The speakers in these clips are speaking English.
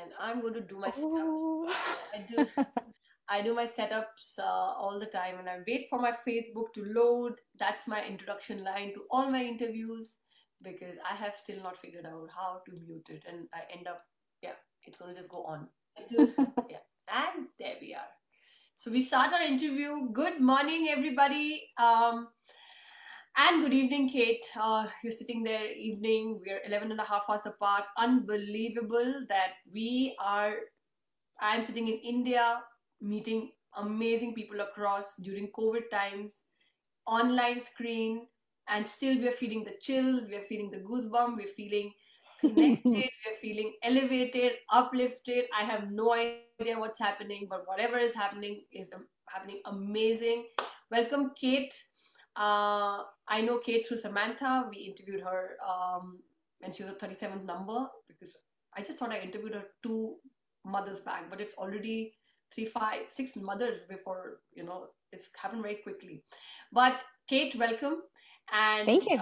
and I'm going to do my setup. Oh. I do I do my setups all the time, and I wait for my Facebook to load. That's my introduction line to all my interviews because I have still not figured out how to mute it, and I end up, yeah, it's going to just go on. Yeah, and there we are. So we start our interview. Good morning, everybody. And good evening, Kate. You're sitting there evening. We're 11 and a half hours apart. Unbelievable that I'm sitting in India meeting amazing people across during COVID times, online screen, and still we're feeling the chills, we're feeling the goosebumps, we're feling connected, we're feeling elevated, uplifted. I have no idea what's happening, but whatever is happening is happening amazing. Welcome, Kate. I know Kate through Samantha. We interviewed her when she was a 37th number because I just thought I interviewed her 2 mothers back, but it's already 3, 5, 6 mothers before, it's happened very quickly. But Kate, welcome. And Thank you.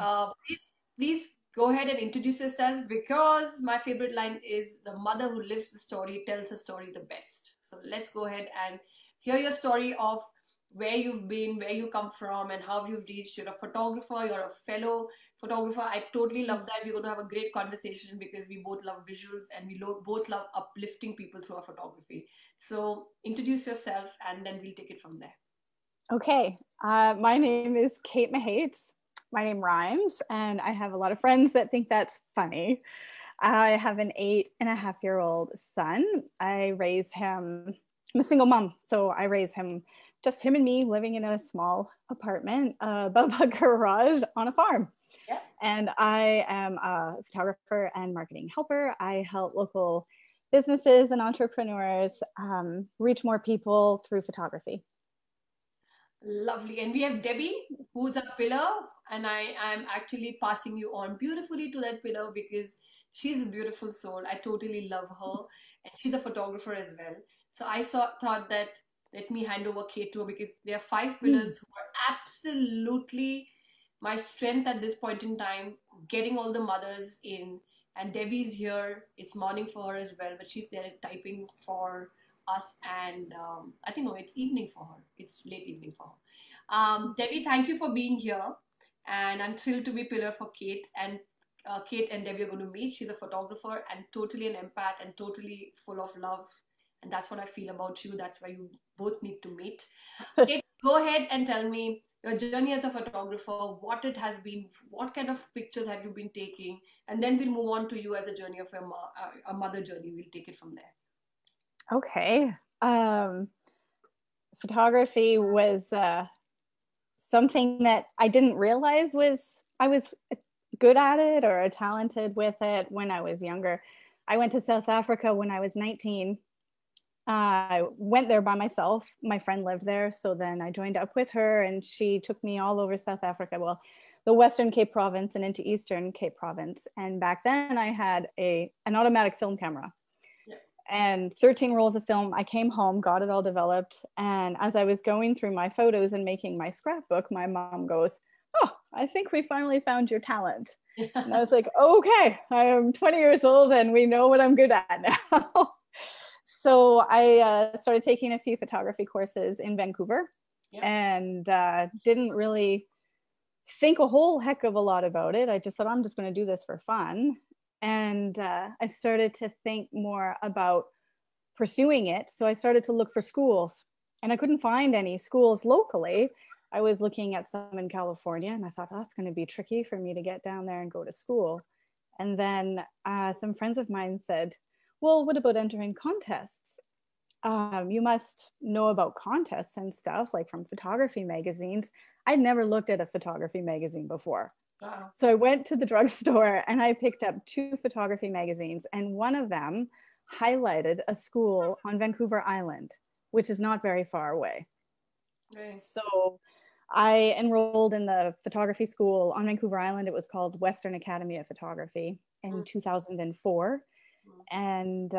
please go ahead and introduce yourself because my favorite line is the mother who lives the story tells the story the best. So let's go ahead and hear your story of where you've been, where you come from, and how you've reached. You're a photographer, you're a fellow photographer. I totally love that. We're going to have a great conversation because we both love visuals and we both love uplifting people through our photography. So introduce yourself and then we'll take it from there. Okay. My name is Kate Mahaits. My name rhymes, and I have a lot of friends that think that's funny. I have an 8.5-year-old son. I raise him, I'm a single mom, so I raise him, just him and me living in a small apartment above a garage on a farm. Yeah. And I am a photographer and marketing helper. I help local businesses and entrepreneurs reach more people through photography. Lovely. And we have Debbie, who's a pillar, and I am actually passing you on beautifully to that pillar because she's a beautiful soul. I totally love her, and she's a photographer as well. So thought that let me hand over Kate to her because there are 5 pillars who are absolutely my strength at this point in time, getting all the mothers in. And Debbie's here. It's morning for her as well, but she's there typing for us, and I think no, it's evening for her. It's late evening for her. Debbie, thank you for being here, and I'm thrilled to be pillar for Kate. And Kate and Debbie are going to meet. She's a photographer and totally an empath and totally full of love, and that's what I feel about you. That's why you both need to meet. Kate, go ahead and tell me your journey as a photographer, what it has been, what kind of pictures have you been taking, and then we'll move on to you as a journey of a mother journey. We'll take it from there. Okay. Photography was something that I didn't realize I was good at it or talented with it when I was younger. I went to South Africa when I was 19. I went there by myself. My friend lived there. So then I joined up with her and she took me all over South Africa. Well, the Western Cape Province and into Eastern Cape Province. And back then I had an automatic film camera. And 13 rolls of film. I came home, got it all developed. And as I was going through my photos and making my scrapbook, my mom goes, "Oh, I think we finally found your talent." And I was like, okay, I am 20 years old and we know what I'm good at now. So I started taking a few photography courses in Vancouver and didn't really think a whole heck of a lot about it. I just thought, I'm just going to do this for fun. And I started to think more about pursuing it. So I started to look for schools and I couldn't find any schools locally. I was looking at some in California and I thought, oh, that's going to be tricky for me to get down there and go to school. And then some friends of mine said, well, what about entering contests? You must know about contests and stuff like from photography magazines. I'd never looked at a photography magazine before. Wow. So I went to the drugstore and I picked up 2 photography magazines, and one of them highlighted a school on Vancouver Island, which is not very far away. Right. So I enrolled in the photography school on Vancouver Island. It was called Western Academy of Photography in 2004, and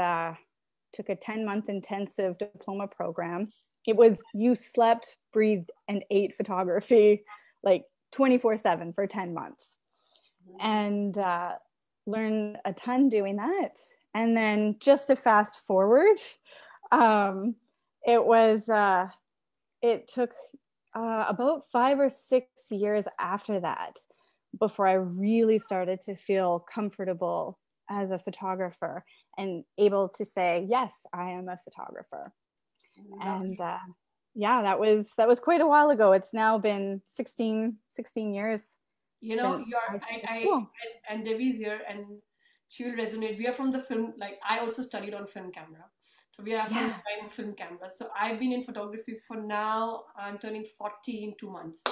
took a 10-month intensive diploma program. It was you slept, breathed, and ate photography like 24/7 for 10 months, and learned a ton doing that. And then just to fast forward, um, it was, it took about 5 or 6 years after that before I really started to feel comfortable as a photographer and able to say, yes, I am a photographer. And Lovely. yeah, that was quite a while ago. It's now been 16 years You know, since you're I I finished school. and Debbie's here, and she will resonate. We are from the film. Like, I also studied on film camera, so we are from the Yeah. time of film camera. So I've been in photography for now. I'm turning 40 in 2 months.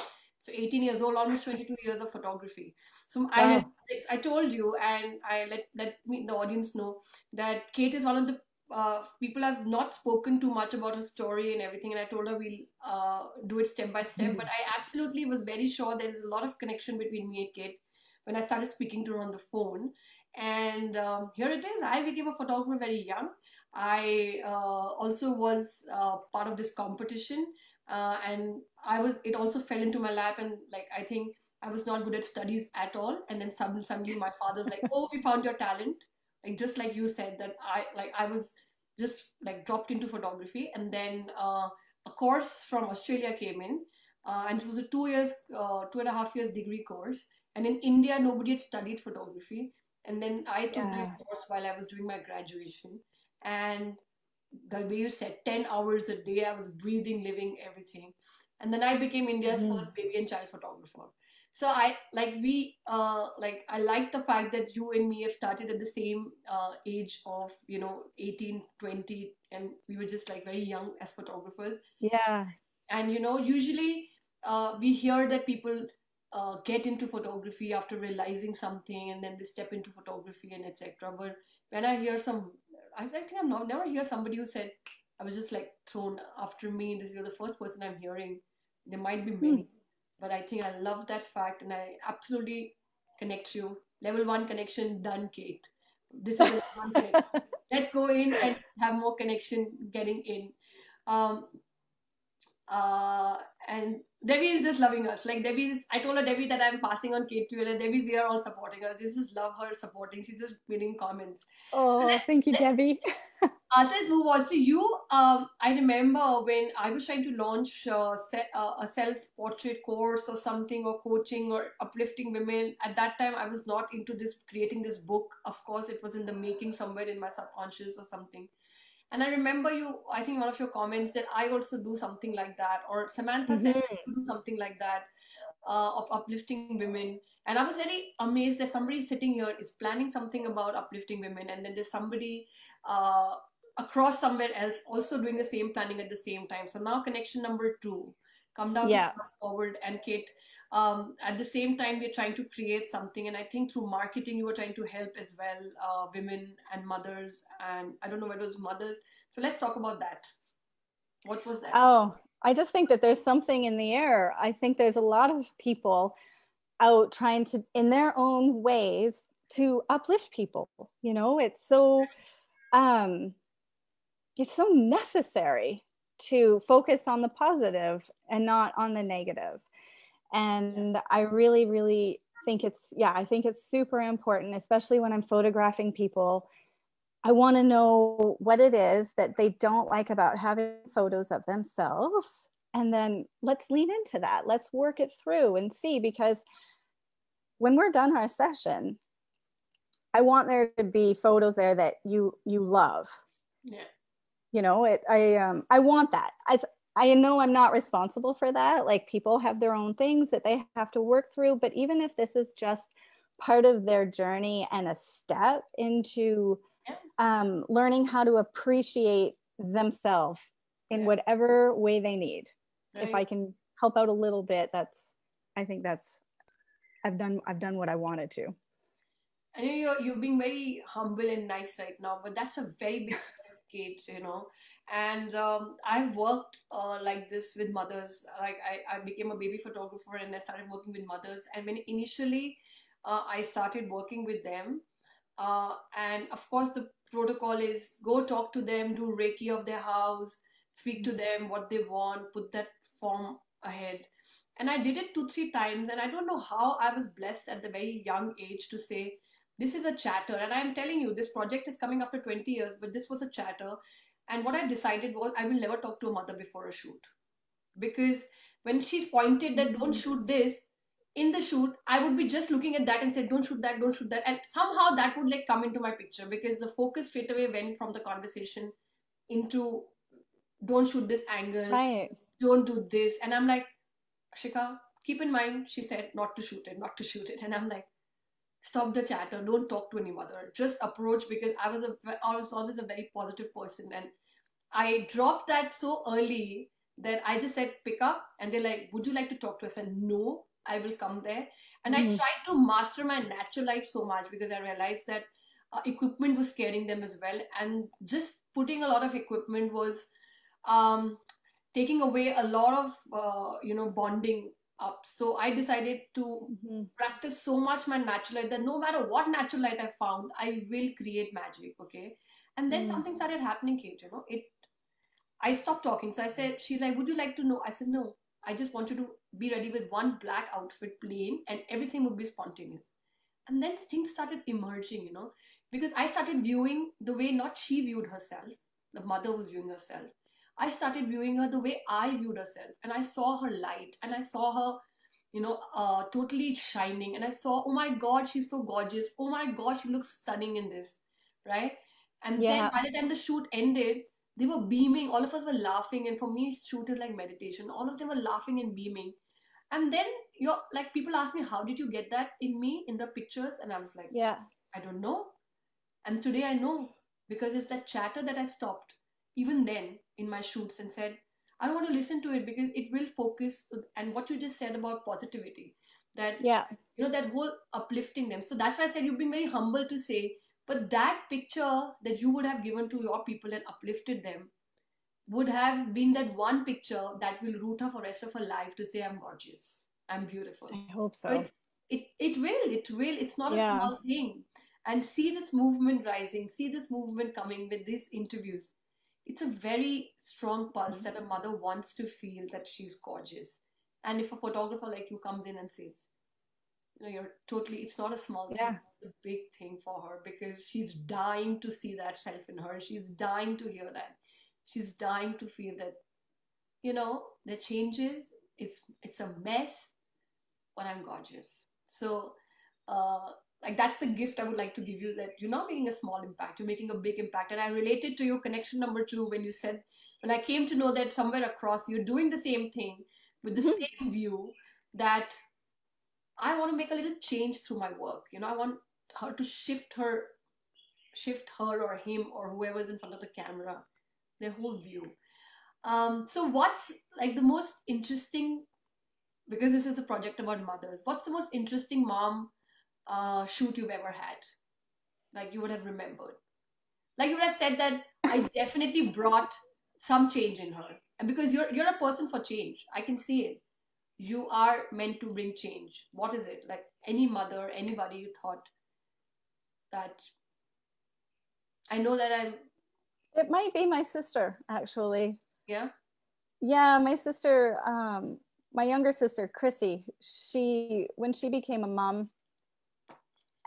So 18 years old, almost 22 years of photography. So Wow. I told you, and I let me the audience know that Kate is one of the people I've not spoken too much about her story and everything. And I told her we'll do it step by step. But I absolutely was very sure there is a lot of connection between me and Kate when I started speaking to her on the phone. And here it is. I became a photographer very young. I also was part of this competition, and I was. It also fell into my lap, and like I think I was not good at studies at all. And then suddenly my father's like, "Oh, we found your talent." Like, just like you said, that I was just like dropped into photography, and then a course from Australia came in, and it was a 2 years, 2.5 years degree course. And in India, nobody had studied photography. And then I took that Yeah. course while I was doing my graduation. And the way you said, 10 hours a day, I was breathing, living, everything. And then I became India's Mhm. first baby and child photographer. So I like we like I like the fact that you and me have started at the same age of 18, 20, and we were just like very young as photographers. Yeah. And usually we hear that people get into photography after realizing something, and then they step into photography and etc. But when I hear I think I'm not never hear somebody who said I was just like thrown after me. This is You're the first person I'm hearing. There might be Hmm. many, but I think I love that fact, and I absolutely connect you. Level one connection done, Kate. This is the level one connection. Let's go in and have more connection getting in. Um, uh, and Debbie is just loving us. Like, I told her, Debbie, that I'm passing on Kate to you, and Debbie's here all supporting us. This is love her supporting. She's just winning comments. So Oh, thank you, Debbie. let's move on. So I remember when I was trying to launch a self-portrait course or something, or coaching or uplifting women. At that time, I was not into this creating this book. Of course, it was in the making somewhere in my subconscious or something. And I remember I think one of your comments that I also do something like that, or Samantha said Hmm. you do something like that, of uplifting women. And I was very amazed that somebody sitting here is planning something about uplifting women, and then there's somebody uh, across somewhere else also doing the same planning at the same time. So now connection number two, come down to Yeah. fast forward. And Kate, at the same time, we're trying to create something, and I think through marketing you were trying to help as well, women and mothers, and I don't know whether it was mothers. So let's talk about that. What was that? Oh, I just think that there's something in the air. I think there's a lot of people out trying to, in their own ways, to uplift people. Um, it's so necessary to focus on the positive and not on the negative. Yeah, And I really, really think I think it's super important, especially when I'm photographing people. I want to know what it is that they don't like about having photos of themselves. And then let's lean into that. Let's work it through and see, because when we're done our session, I want there to be photos there that you love. yeah, I want that. I know I'm not responsible for that. Like, people have their own things that they have to work through, but even if this is just part of their journey and a step into yeah, learning how to appreciate themselves in yeah. whatever way they need. If I Right. can help out a little bit, I think that's I've done what I wanted to. I know you're being very humble and nice right now, but that's a very big step, Kate. And I've worked like this with mothers. Like, I became a baby photographer, and I started working with mothers. And when initially I started working with them, and of course the protocol is go talk to them, do Reiki of their house, speak to them what they want, put that form ahead. And I did it 2 3 times, and I don't know how I was blessed at the very young age to say, this is a chatter. And I'm telling you, this project is coming after 20 years, but this was a chatter. And what I decided was I will never talk to a mother before a shoot. Because when she's pointed that don't shoot this, in the shoot, I would be just looking at that and said, don't shoot that, don't shoot that. And somehow that would like come into my picture, because the focus straight away went from the conversation into don't shoot this angle, Right. don't do this. And I'm like, Ashika, keep in mind, she said not to shoot it, not to shoot it. And I'm like, stop the chatter, don't talk to any mother, just approach. Because I was always a very positive person, and I dropped that so early that I just said pick up, and they're like, would you like to talk to us? And no, I will come there. And I tried to master my natural light so much, because I realized that equipment was scaring them as well, and just putting a lot of equipment was um, taking away a lot of bonding up. So I decided to practice so much my natural light that no matter what natural light I found, I will create magic. Okay. And then something started happening, Kate. I stopped talking. So I said, she's like, would you like to know? I said, no, I just want you to be ready with one black outfit, plain, and everything would be spontaneous. And then things started emerging, because I started viewing the way not she viewed herself, the mother was viewing herself. I started viewing her the way I viewed herself. And I saw her light, and I saw her, totally shining. And I saw, oh my God, she's so gorgeous. Oh my God, she looks stunning in this. Right. And then by the time the shoot ended, they were beaming. All of us were laughing. And for me, shoot is like meditation. All of them were laughing and beaming. And then like people asked me, how did you get that in me in the pictures? And I was like, I don't know. And today I know, because it's that chatter that I stopped even then in my shoots and said, I don't want to listen to it, because it will focus. And what you just said about positivity, that, that whole uplifting them. So that's why I said you've been very humble to say, but that picture that you would have given to your people and uplifted them would have been that one picture that will root her for the rest of her life to say, I'm gorgeous, I'm beautiful. I hope so. But it will. It's not a small thing. And see this movement rising, see this movement coming with these interviews. It's a very strong pulse that a mother wants to feel that she's gorgeous. And if a photographer like you comes in and says, you're totally, it's not a small thing, it's a big thing for her, because she's dying to see that self in her. She's dying to hear that. She's dying to feel that, the changes, it's a mess, but I'm gorgeous. So, like that's the gift I would like to give you, that you're not making a small impact, you're making a big impact. And I related to your connection number 2 when you said, when I came to know that somewhere across you're doing the same thing with the same view, that I want to make a little change through my work. I want her to shift her or him or whoever's in front of the camera, their whole view. So what's like the most interesting, because this is a project about mothers, what's the most interesting mom shoot you've ever had? Like you would have remembered. Like you would have said that I definitely brought some change in her. And because you're a person for change. I can see it. You are meant to bring change. What is it? Like any mother, anybody you thought that, I know that it might be my sister, actually. Yeah? Yeah, my sister, my younger sister, Chrissy, when she became a mom,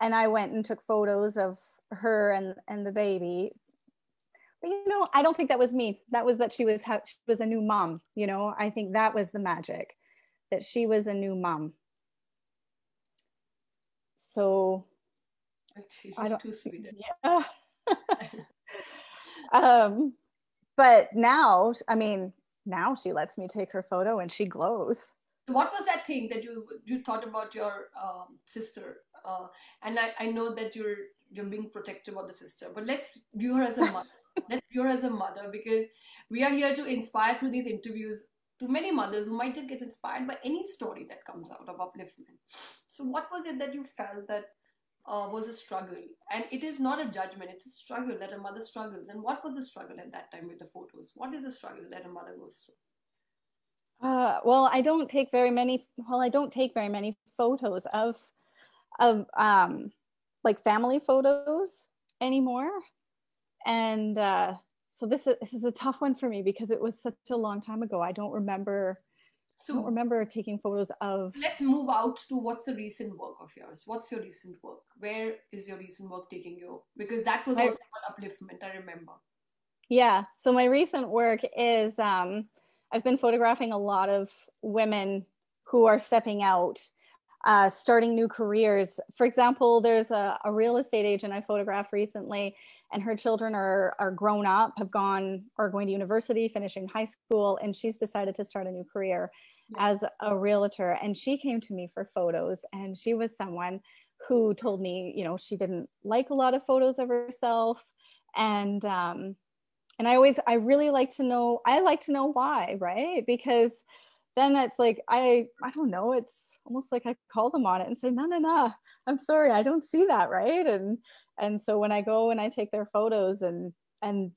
and I went and took photos of her and the baby. But I don't think that was me. That was that she was a new mom. I think that was the magic, that she was a new mom. So she's too sweet. Yeah. But now, now she lets me take her photo and she glows. What was that thing that you thought about your sister? And I know that you're being protective of the sister, but let's view her as a mother. Let's view her as a mother, because we are here to inspire through these interviews to many mothers who might just get inspired by any story that comes out of upliftment. So what was it that you felt that was a struggle? And it is not a judgment, it's a struggle that a mother struggles. And what was the struggle at that time with the photos? What is the struggle that a mother goes through? Well, I don't take very many photos of like family photos anymore. And so this is a tough one for me, because it was such a long time ago. I don't remember I don't So remember taking photos of. let's move out to what's the recent work of yours. What's your recent work? Where is your recent work taking you? Because that was My also about upliftment, I remember. Yeah. So my recent work is I've been photographing a lot of women who are stepping out, starting new careers. For example, there's a real estate agent I photographed recently, and her children are grown up, have gone or going to university, finishing high school, and she's decided to start a new career Yeah. as a realtor. And she came to me for photos, and she was someone who told me, she didn't like a lot of photos of herself, and I really like to know, why, right? Because then it's like, I don't know, it's almost like I call them on it and say, no, no, no, I'm sorry, I don't see that, right? And so when I go and I take their photos, and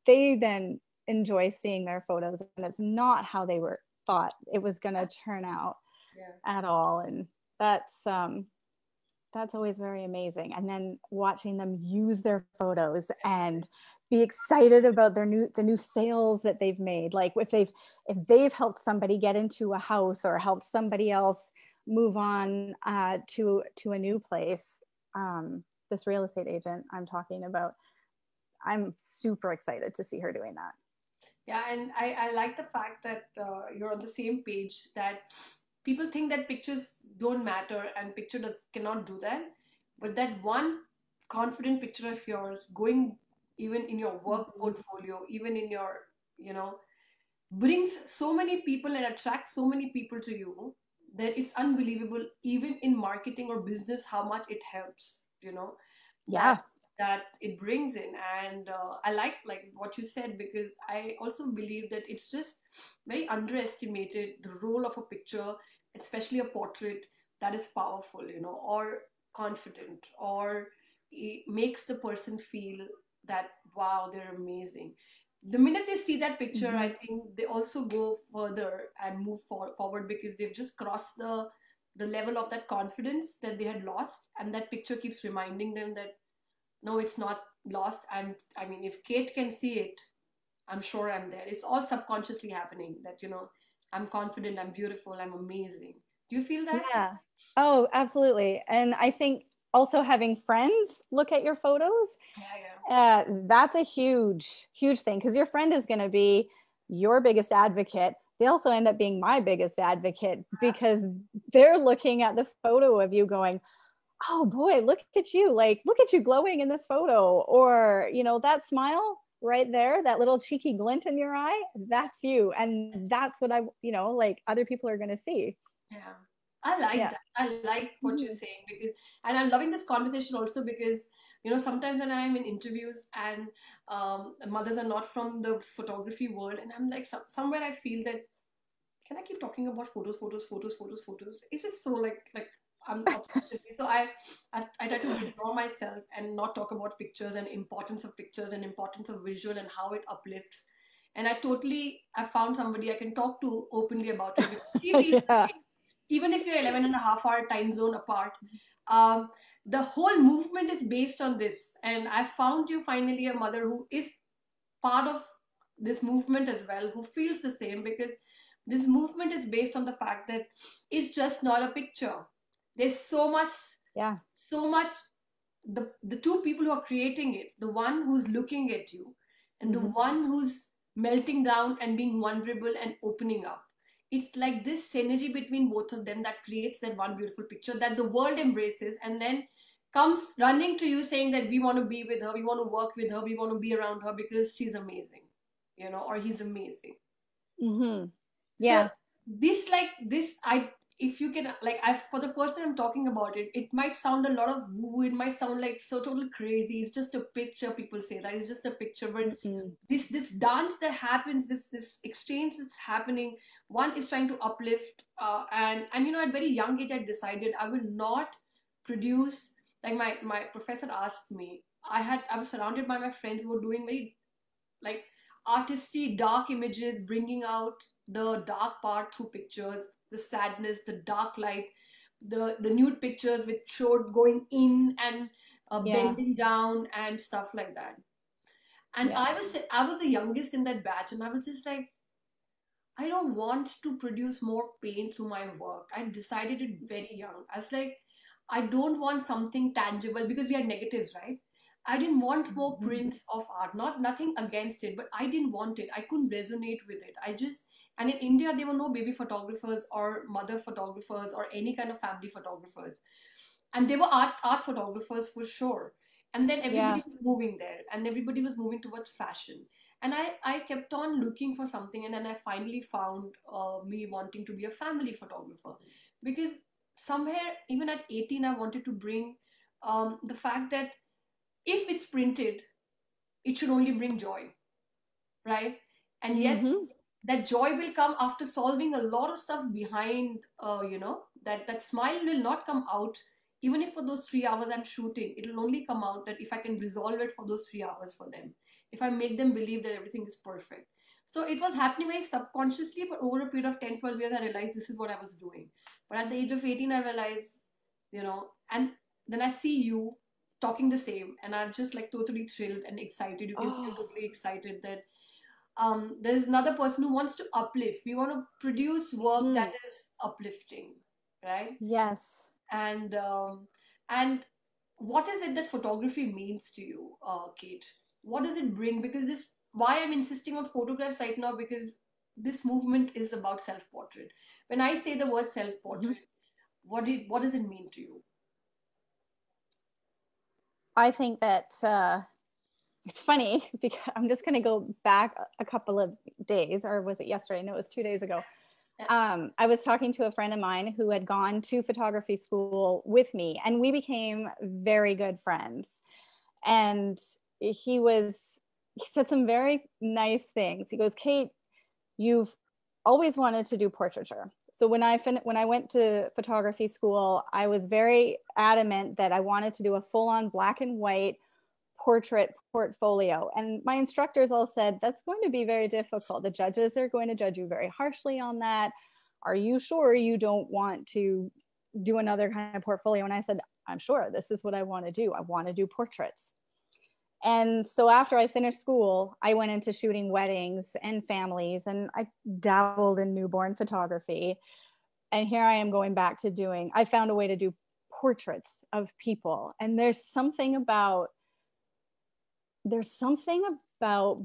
they then enjoy seeing their photos, and it's not how they were thought it was going to turn out Yeah. at all. And that's always very amazing. And then watching them use their photos and be excited about the new sales that they've made. Like if they've helped somebody get into a house or helped somebody else move on to a new place. This real estate agent I'm talking about, I'm super excited to see her doing that. Yeah, and I like the fact that you're on the same page, that people think that pictures don't matter and picture does cannot do that. But that one confident picture of yours going even in your work Mm-hmm. portfolio, even in your, you know, brings so many people and attracts so many people to you that it's unbelievable, even in marketing or business, how much it helps, that Yeah. it brings in. And I like what you said, because I also believe that it's just very underestimated, the role of a picture, especially a portrait, that is powerful, or confident, or it makes the person feel that wow, they're amazing. The minute they see that picture, I Mm-hmm. think they also go further and move forward, because they've just crossed the level of that confidence that they had lost, and that picture keeps reminding them that no, it's not lost. I mean, if Kate can see it, I'm sure I'm there. It's all subconsciously happening, that I'm confident, I'm beautiful, I'm amazing. Do you feel that? Yeah. Oh, absolutely. And I think also having friends look at your photos, Yeah, yeah. that's a huge, huge thing, because your friend is going to be your biggest advocate. They also end up being my biggest advocate, because they're looking at the photo of you going, oh boy, look at you. Like, look at you glowing in this photo. Or, that smile right there, that little cheeky glint in your eye, that's you. And that's what like other people are going to see. Yeah, I like Yeah. that. I like what you're Mhm. saying, because, and I'm loving this conversation also, because sometimes when I'm in interviews and mothers are not from the photography world, and I'm like, somewhere I feel that, can I keep talking about photos, photos, photos, photos, photos? Is this so like I'm obsessed with it? So I try to withdraw myself and not talk about pictures and importance of pictures and importance of visual and how it uplifts. And I found somebody I can talk to openly about it, because she feels the Yeah. same. Even if you're 11 and a half hour time zone apart, um, the whole movement is based on this. And I found you finally a mother who is part of this movement as well, who feels the same, because this movement is based on the fact that it's just not a picture. There's so much, Yeah. so much. The two people who are creating it, the one who's looking at you, and the Hmm. one who's melting down and being vulnerable and opening up. It's like this synergy between both of them that creates that one beautiful picture that the world embraces, and then comes running to you saying that we want to be with her, we want to work with her, we want to be around her because she's amazing, or he's amazing. Hmm. So Yeah. this, like this, I if you can, like, I for the first time I'm talking about it, it might sound a lot of woo, it might sound like so total crazy. It's just a picture. People say that it's just a picture, but Mm-mm. this dance that happens, this exchange that's happening, one is trying to uplift, and at very young age I decided I will not produce, like my professor asked me. I was surrounded by my friends who were doing very, like, artisty dark images, bringing out the dark part through pictures, the sadness, the dark light, the nude pictures which showed going in and Yeah. bending down and stuff like that. And Yeah. I was the youngest in that batch, and I was just like, I don't want to produce more pain through my work. I decided it very young. I was like, I don't want something tangible because we are negatives, right? I didn't want more prints of art. Not nothing against it, but I didn't want it. I couldn't resonate with it. I just, and in India there were no baby photographers or mother photographers or any kind of family photographers. And they were art photographers for sure. And then Yeah. everybody was moving there and everybody was moving towards fashion. And I kept on looking for something, and then I finally found me wanting to be a family photographer, because somewhere even at 18 I wanted to bring the fact that if it's printed, it should only bring joy, right? And yes, Mm-hmm. that joy will come after solving a lot of stuff behind, that smile will not come out. Even if for those 3 hours I'm shooting, it will only come out that if I can resolve it for those 3 hours for them, if I make them believe that everything is perfect. So it was happening very subconsciously, but over a period of 10, 12 years I realized this is what I was doing. But at the age of 18 I realized, and then I see you talking the same, and I'm just like totally thrilled and excited. You can see I'm Oh. totally excited that there's another person who wants to uplift. We want to produce work that Mm. is uplifting, right? Yes. And what is it that photography means to you, Kate? What does it bring? Because this, why I'm insisting on photographs right now, because this movement is about self-portrait. When I say the word Mm-hmm. self-portrait, what does it mean to you? I think that it's funny because I'm just going to go back a couple of days, or was it yesterday? No, it was 2 days ago. Yeah. I was talking to a friend of mine who had gone to photography school with me, and we became very good friends. And he was, he said some very nice things. He goes, Kate, you've always wanted to do portraiture. So when I went to photography school, I was very adamant that I wanted to do a full-on black and white portrait portfolio. And my instructors all said, that's going to be very difficult. The judges are going to judge you very harshly on that. Are you sure you don't want to do another kind of portfolio? And I said, I'm sure this is what I want to do. I want to do portraits. And so after I finished school, I went into shooting weddings and families, and I dabbled in newborn photography. And here I am going back to doing, I found a way to do portraits of people. And there's something about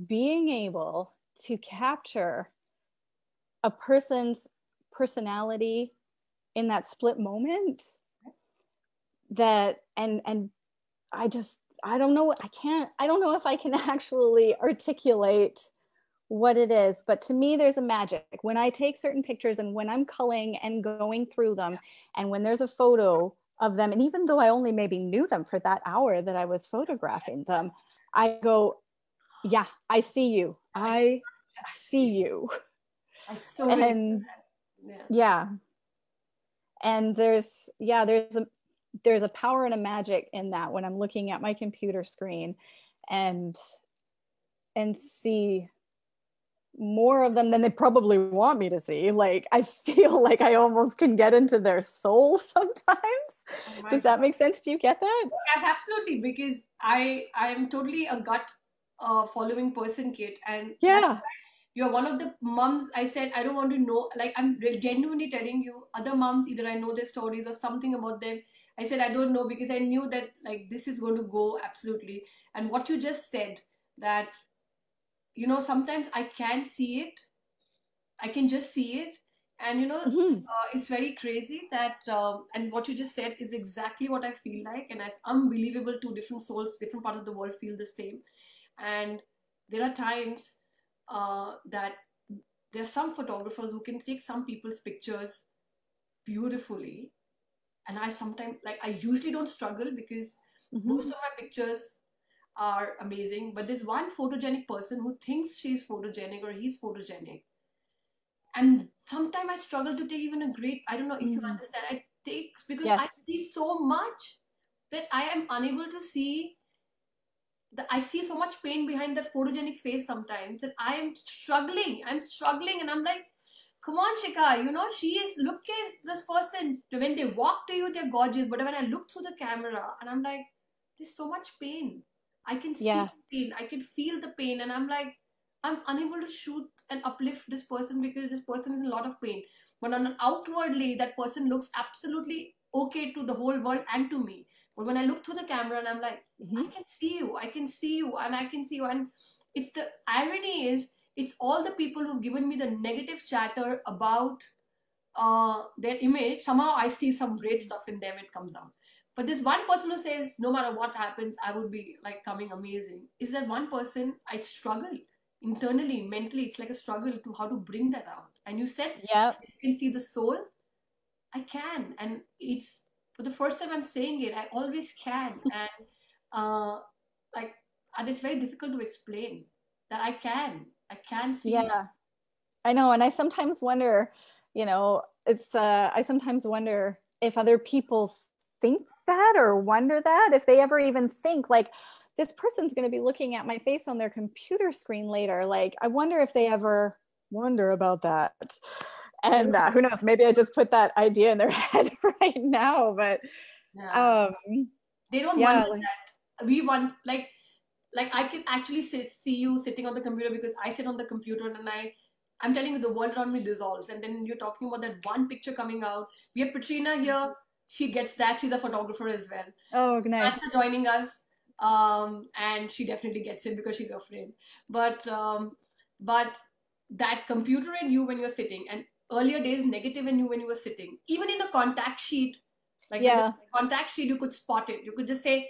being able to capture a person's personality in that split moment that and I don't know, I don't know if I can actually articulate what it is, but to me there's a magic when I take certain pictures and when I'm culling and going through them, and when there's a photo of them, and even though I only maybe knew them for that hour that I was photographing them, I go, yeah, I see you. I, I I see see. you. I so relate to And that. Yeah. yeah, and there's a power and a magic in that when I'm looking at my computer screen and see more of them than they probably want me to see. Like I feel like I almost can get into their soul sometimes. Oh my Does God. that make sense? Do you get that? Yes, absolutely, because I am totally a gut following person, Kate, and that's Yeah. why you're one of the moms. I said I don't want to know. Like I'm genuinely telling you, other moms, either I know their stories or something about them. I said I don't know because I knew that like this is going to go absolutely. And what you just said, that sometimes I can see it, I can just see it. And Mm-hmm. it's very crazy that, and what you just said is exactly what I feel like. And it's unbelievable. Two different souls, different parts of the world feel the same. And there are times that there are some photographers who can take some people's pictures beautifully. And I sometimes, like, I usually don't struggle because most Mm-hmm. of my pictures are amazing. But there's one photogenic person who thinks she's photogenic or he's photogenic, and sometimes I struggle to take even a great, I don't know if you Mm-hmm. understand, I take, because I Yes. see so much that I am unable to see, that I see so much pain behind that photogenic face sometimes that I'm struggling, and I'm like, come on, Shika, she is, look at this person, when they walk to you they're gorgeous, but when I look through the camera and I'm like, there's so much pain, I can see Yeah. the pain, I can feel the pain, and I'm like, I'm unable to shoot and uplift this person because this person is in a lot of pain. But on an outwardly, that person looks absolutely okay to the whole world and to me. But when I look through the camera and I'm like, I Mhm. can see you, I can see you, and I can see you. And it's the irony is, it's all the people who've given me the negative chatter about their image. Somehow I see some great stuff in them, it comes out. But this one person who says, no matter what happens, I would be like coming amazing, is that one person I struggle internally, mentally. It's like a struggle to how to bring that out. And you said Yeah. you can see the soul. I can. And it's for the first time I'm saying it, I always can. And like, and it's very difficult to explain that I can see. Yeah. I know. And I sometimes wonder, I sometimes wonder if other people think that or wonder that, if they ever even think like, this person's going to be looking at my face on their computer screen later. Like, I wonder if they ever wonder about that. I And don't. who knows, maybe I just put that idea in their head right now. But Yeah. um, They don't yeah, wonder like, that. We want like I can actually see you sitting on the computer because I sit on the computer and I'm telling you the world around me dissolves. And then you're talking about that one picture coming out. We have Patrina here. She gets that. She's a photographer as well. oh, Samantha nice. joining us, and she definitely gets it because she's a friend. But that computer in you when you're sitting, and earlier days negative in you when you were sitting, even in a contact sheet, like when the Yeah. contact sheet, you could spot it. You could just say,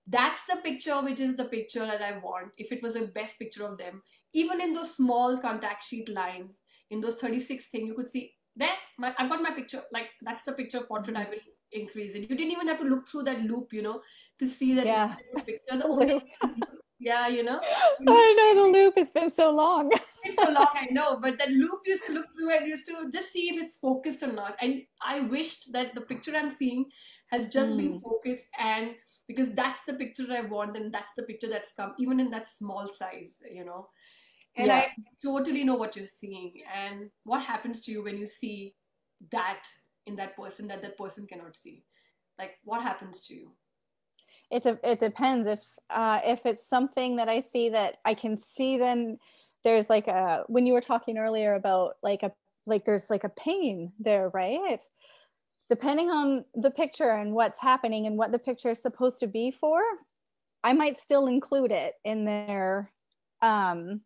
that's the picture which is the picture that I want. If it was a best picture of them, even in those small contact sheet lines, in those 36 thing, you could see there. I've got my picture. Like that's the picture portrait. I Mhm. will increase it. You didn't even have to look through that loop, to see that this is Yeah. a good picture. The The only loop. yeah, you look. I know the loop. It's been so long. It's so long, I know, but that loop used to look through and used to just see if it's focused or not. And I wished that the picture I'm seeing has just been Mm, focused, and because that's the picture I want, and that's the picture that's come, even in that small size. And yeah. I totally know what you're seeing and what happens to you when you see that in that person that that person cannot see. Like, what happens to you? It depends if it's something that I see that I can see, then there's like a, when you were talking earlier about like there's like a pain there, right? Depending on the picture and what's happening and what the picture is supposed to be for, I might still include it um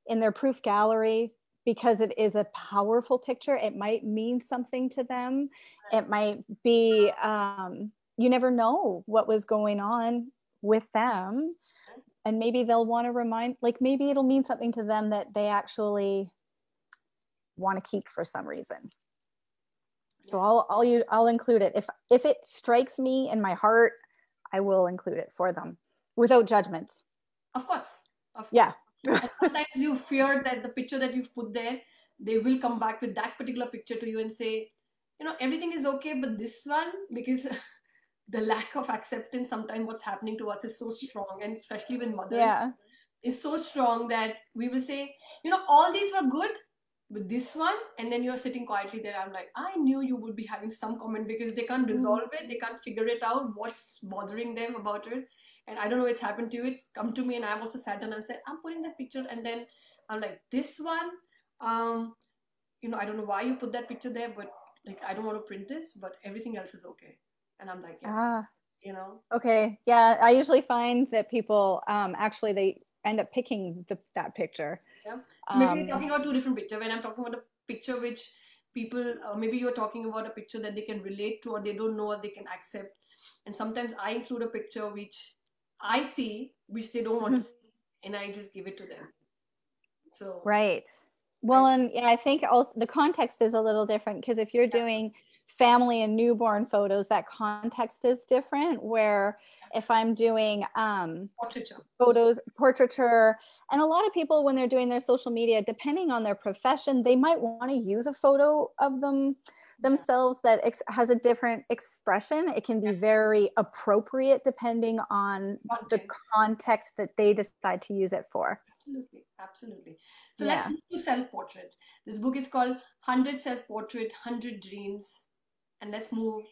in their proof gallery because it is a powerful picture. It might mean something to them. It might be, you never know what was going on with them. And maybe they'll want to remind, like maybe it'll mean something to them that they actually want to keep for some reason. So Yes, I'll include it. If it strikes me in my heart, I will include it for them without judgment. of course, of course. Yeah. And sometimes you fear that the picture that you've put there, they will come back with that particular picture to you and say, everything is okay, but this one, because the lack of acceptance, sometimes what's happening to us is so strong, and especially with mothers, Yeah. is so strong that we will say, all these were good, but this one, and then you're sitting quietly there. I'm like, I knew you would be having some comment because they can't resolve it, they can't figure it out, what's bothering them about it. And I don't know what's happened to you. It's come to me, and I've also sat down and said, I'm putting that picture, and then I'm like, this one, um, I don't know why you put that picture there, but like, I don't want to print this, but everything else is okay. And I'm like, yeah, Ah, you know. okay. Yeah, I usually find that people actually they end up picking that picture. Yeah. So maybe we're Um, talking about two different picture. When I'm talking about a picture which people, maybe you're talking about a picture that they can relate to or they don't know or they can accept. And sometimes I include a picture which I see, which they don't want to see, and I just give it to them. So right. I, Well, and yeah, I think also the context is a little different because if you're yeah, doing family and newborn photos, that context is different. Where if I'm doing portraiture. photos, portraiture, and a lot of people when they're doing their social media, depending on their profession, they might want to use a photo of Yeah. themselves that has a different expression. It can be very appropriate depending on the Content. context that they decide to use it for. Absolutely. Absolutely. So let's Yeah. move to self-portrait. This book is called 100 Self-Portrait, 100 Dreams. And let's move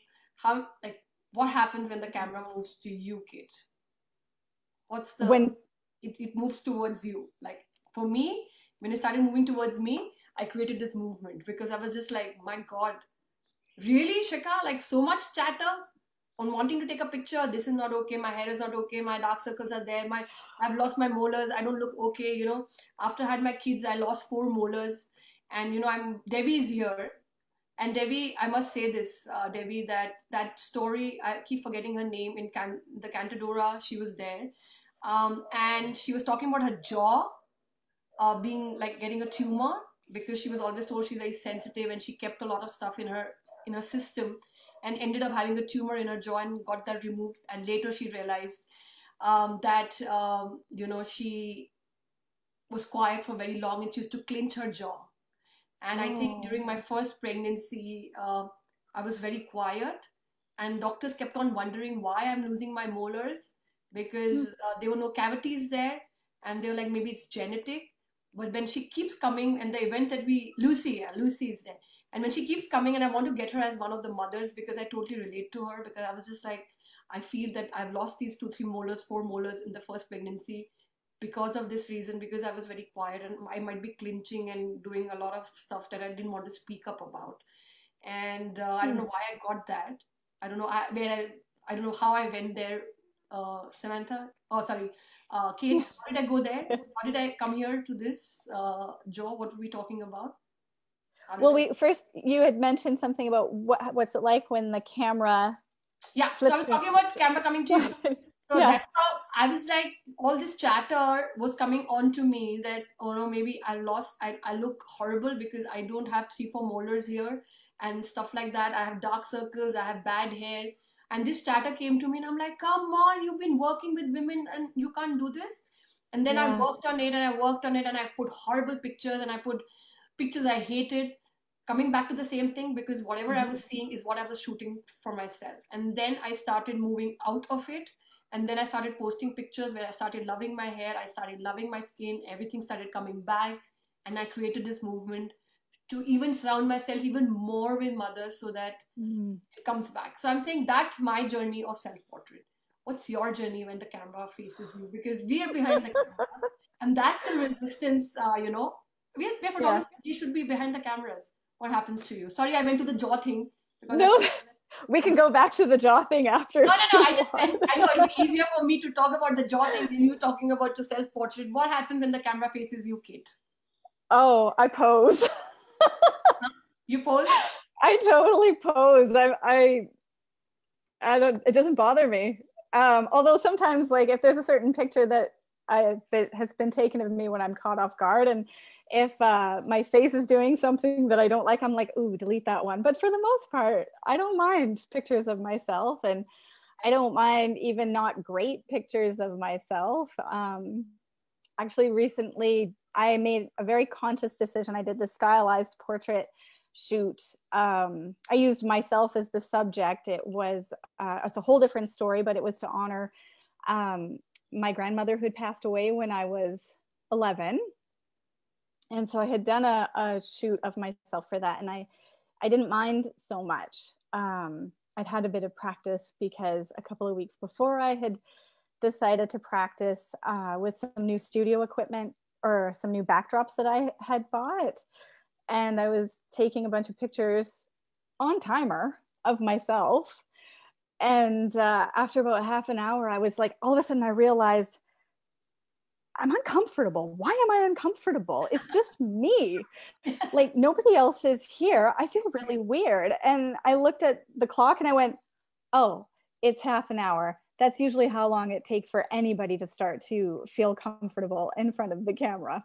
what happens when the camera moves to you, Kate? What's the When it moves towards you, like for me, when it started moving towards me, I created this movement because I was just like, my God, really, Shika? Like so much chatter on wanting to take a picture. This is not okay. My hair is not okay. My dark circles are there. I've lost my molars. I don't look okay. After I had my kids, I lost 4 molars, and I'm Debbie's here. And Debbie, I must say this, Debbie, that story. I keep forgetting her name in the Cantadora. She was there, and she was talking about her jaw being like getting a tumor because she was always told she's very sensitive and she kept a lot of stuff in her system and ended up having a tumor in her jaw and got that removed. And later she realized that she was quiet for very long and she used to clench her jaw. And I think Oh. during my first pregnancy, I was very quiet, and doctors kept on wondering why I'm losing my molars because there were no cavities there, and they were like, maybe it's genetic. But when she keeps coming, and the event that Lucy is there, and when she keeps coming, and I want to get her as one of the mothers because I totally relate to her because I was just like, I feel that I've lost these 2, 3 molars, 4 molars in the first pregnancy because of this reason, because I was very quiet and I might be clinching and doing a lot of stuff that I didn't want to speak up about. And I don't know why I got that. I don't know I don't know how I went there. Samantha, oh sorry, Kate, how did I go there? How did I come here to this? Joe, what were we talking about? How did Well, I? we first you had mentioned something about what's it like when the camera Yeah, so I flips was through. talking about camera coming to you. So Yeah. that's how I was like, all this chatter was coming on to me that, oh no, maybe I look horrible because I don't have 3, 4 molars here and stuff like that. I have dark circles, I have bad hair. And this chatter came to me and I'm like, come on, you've been working with women and you can't do this. And then I Yeah. worked on it and I worked on it and I put horrible pictures and I put pictures I hated, coming back to the same thing because whatever I was seeing is what I was shooting for myself. And then I started moving out of it. And then I started posting pictures where I started loving my hair, I started loving my skin, everything started coming back. And I created this movement to even surround myself even more with mothers so that Mm. it comes back. So I'm saying that's my journey of self portrait. What's your journey when the camera faces you? Because we are behind the camera. And that's the resistance, we're Yeah. photographers, we should be behind the cameras. What happens to you? Sorry, I went to the jaw thing because I No, feel. we can go back to the jaw thing after No, if no, no. you I just want. meant, I know it'll be easier for me to talk about the jaw thing than you talking about the self portrait. What happens when the camera faces you, Kate? Oh, I pose. Huh? You pose? I totally pose. I don't. It doesn't bother me. Although sometimes, like, if there's a certain picture that has been taken of me when I'm caught off guard, and if my face is doing something that I don't like, I'm like, ooh, delete that one. But for the most part, I don't mind pictures of myself, and I don't mind even not great pictures of myself. Actually, recently, I made a very conscious decision. I did the stylized portrait shoot. I used myself as the subject. It's a whole different story, but it was to honor my grandmother who had passed away when I was 11. And so I had done a shoot of myself for that, and I didn't mind so much. I'd had a bit of practice because a couple of weeks before I had decided to practice with some new studio equipment or some new backdrops that I had bought. And I was taking a bunch of pictures on timer of myself. And after about half an hour, I was like, all of a sudden I realized I'm uncomfortable. Why am I uncomfortable? It's just me. Like nobody else is here. I feel really weird. And I looked at the clock and I went, oh, it's half an hour. That's usually how long it takes for anybody to start to feel comfortable in front of the camera.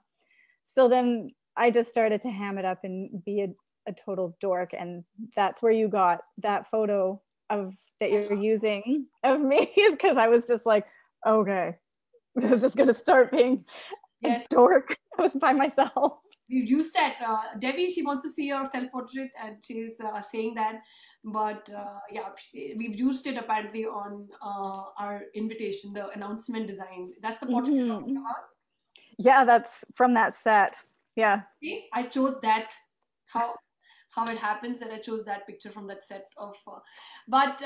So then I just started to ham it up and be a total dork. And that's where you got that photo of that you're using of me, is because I was just like, okay, I was just gonna start being a Yes, dork. I was by myself. we've used that. Debbie, she wants to see your self portrait and she's saying that. But yeah, we've used it apparently on our invitation, the announcement design. That's the portrait you're talking Mm-hmm. about. Yeah, that's from that set. Yeah. See, I chose that. How it happens that I chose that picture from that set of. But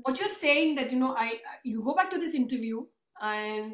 what you're saying that I you go back to this interview and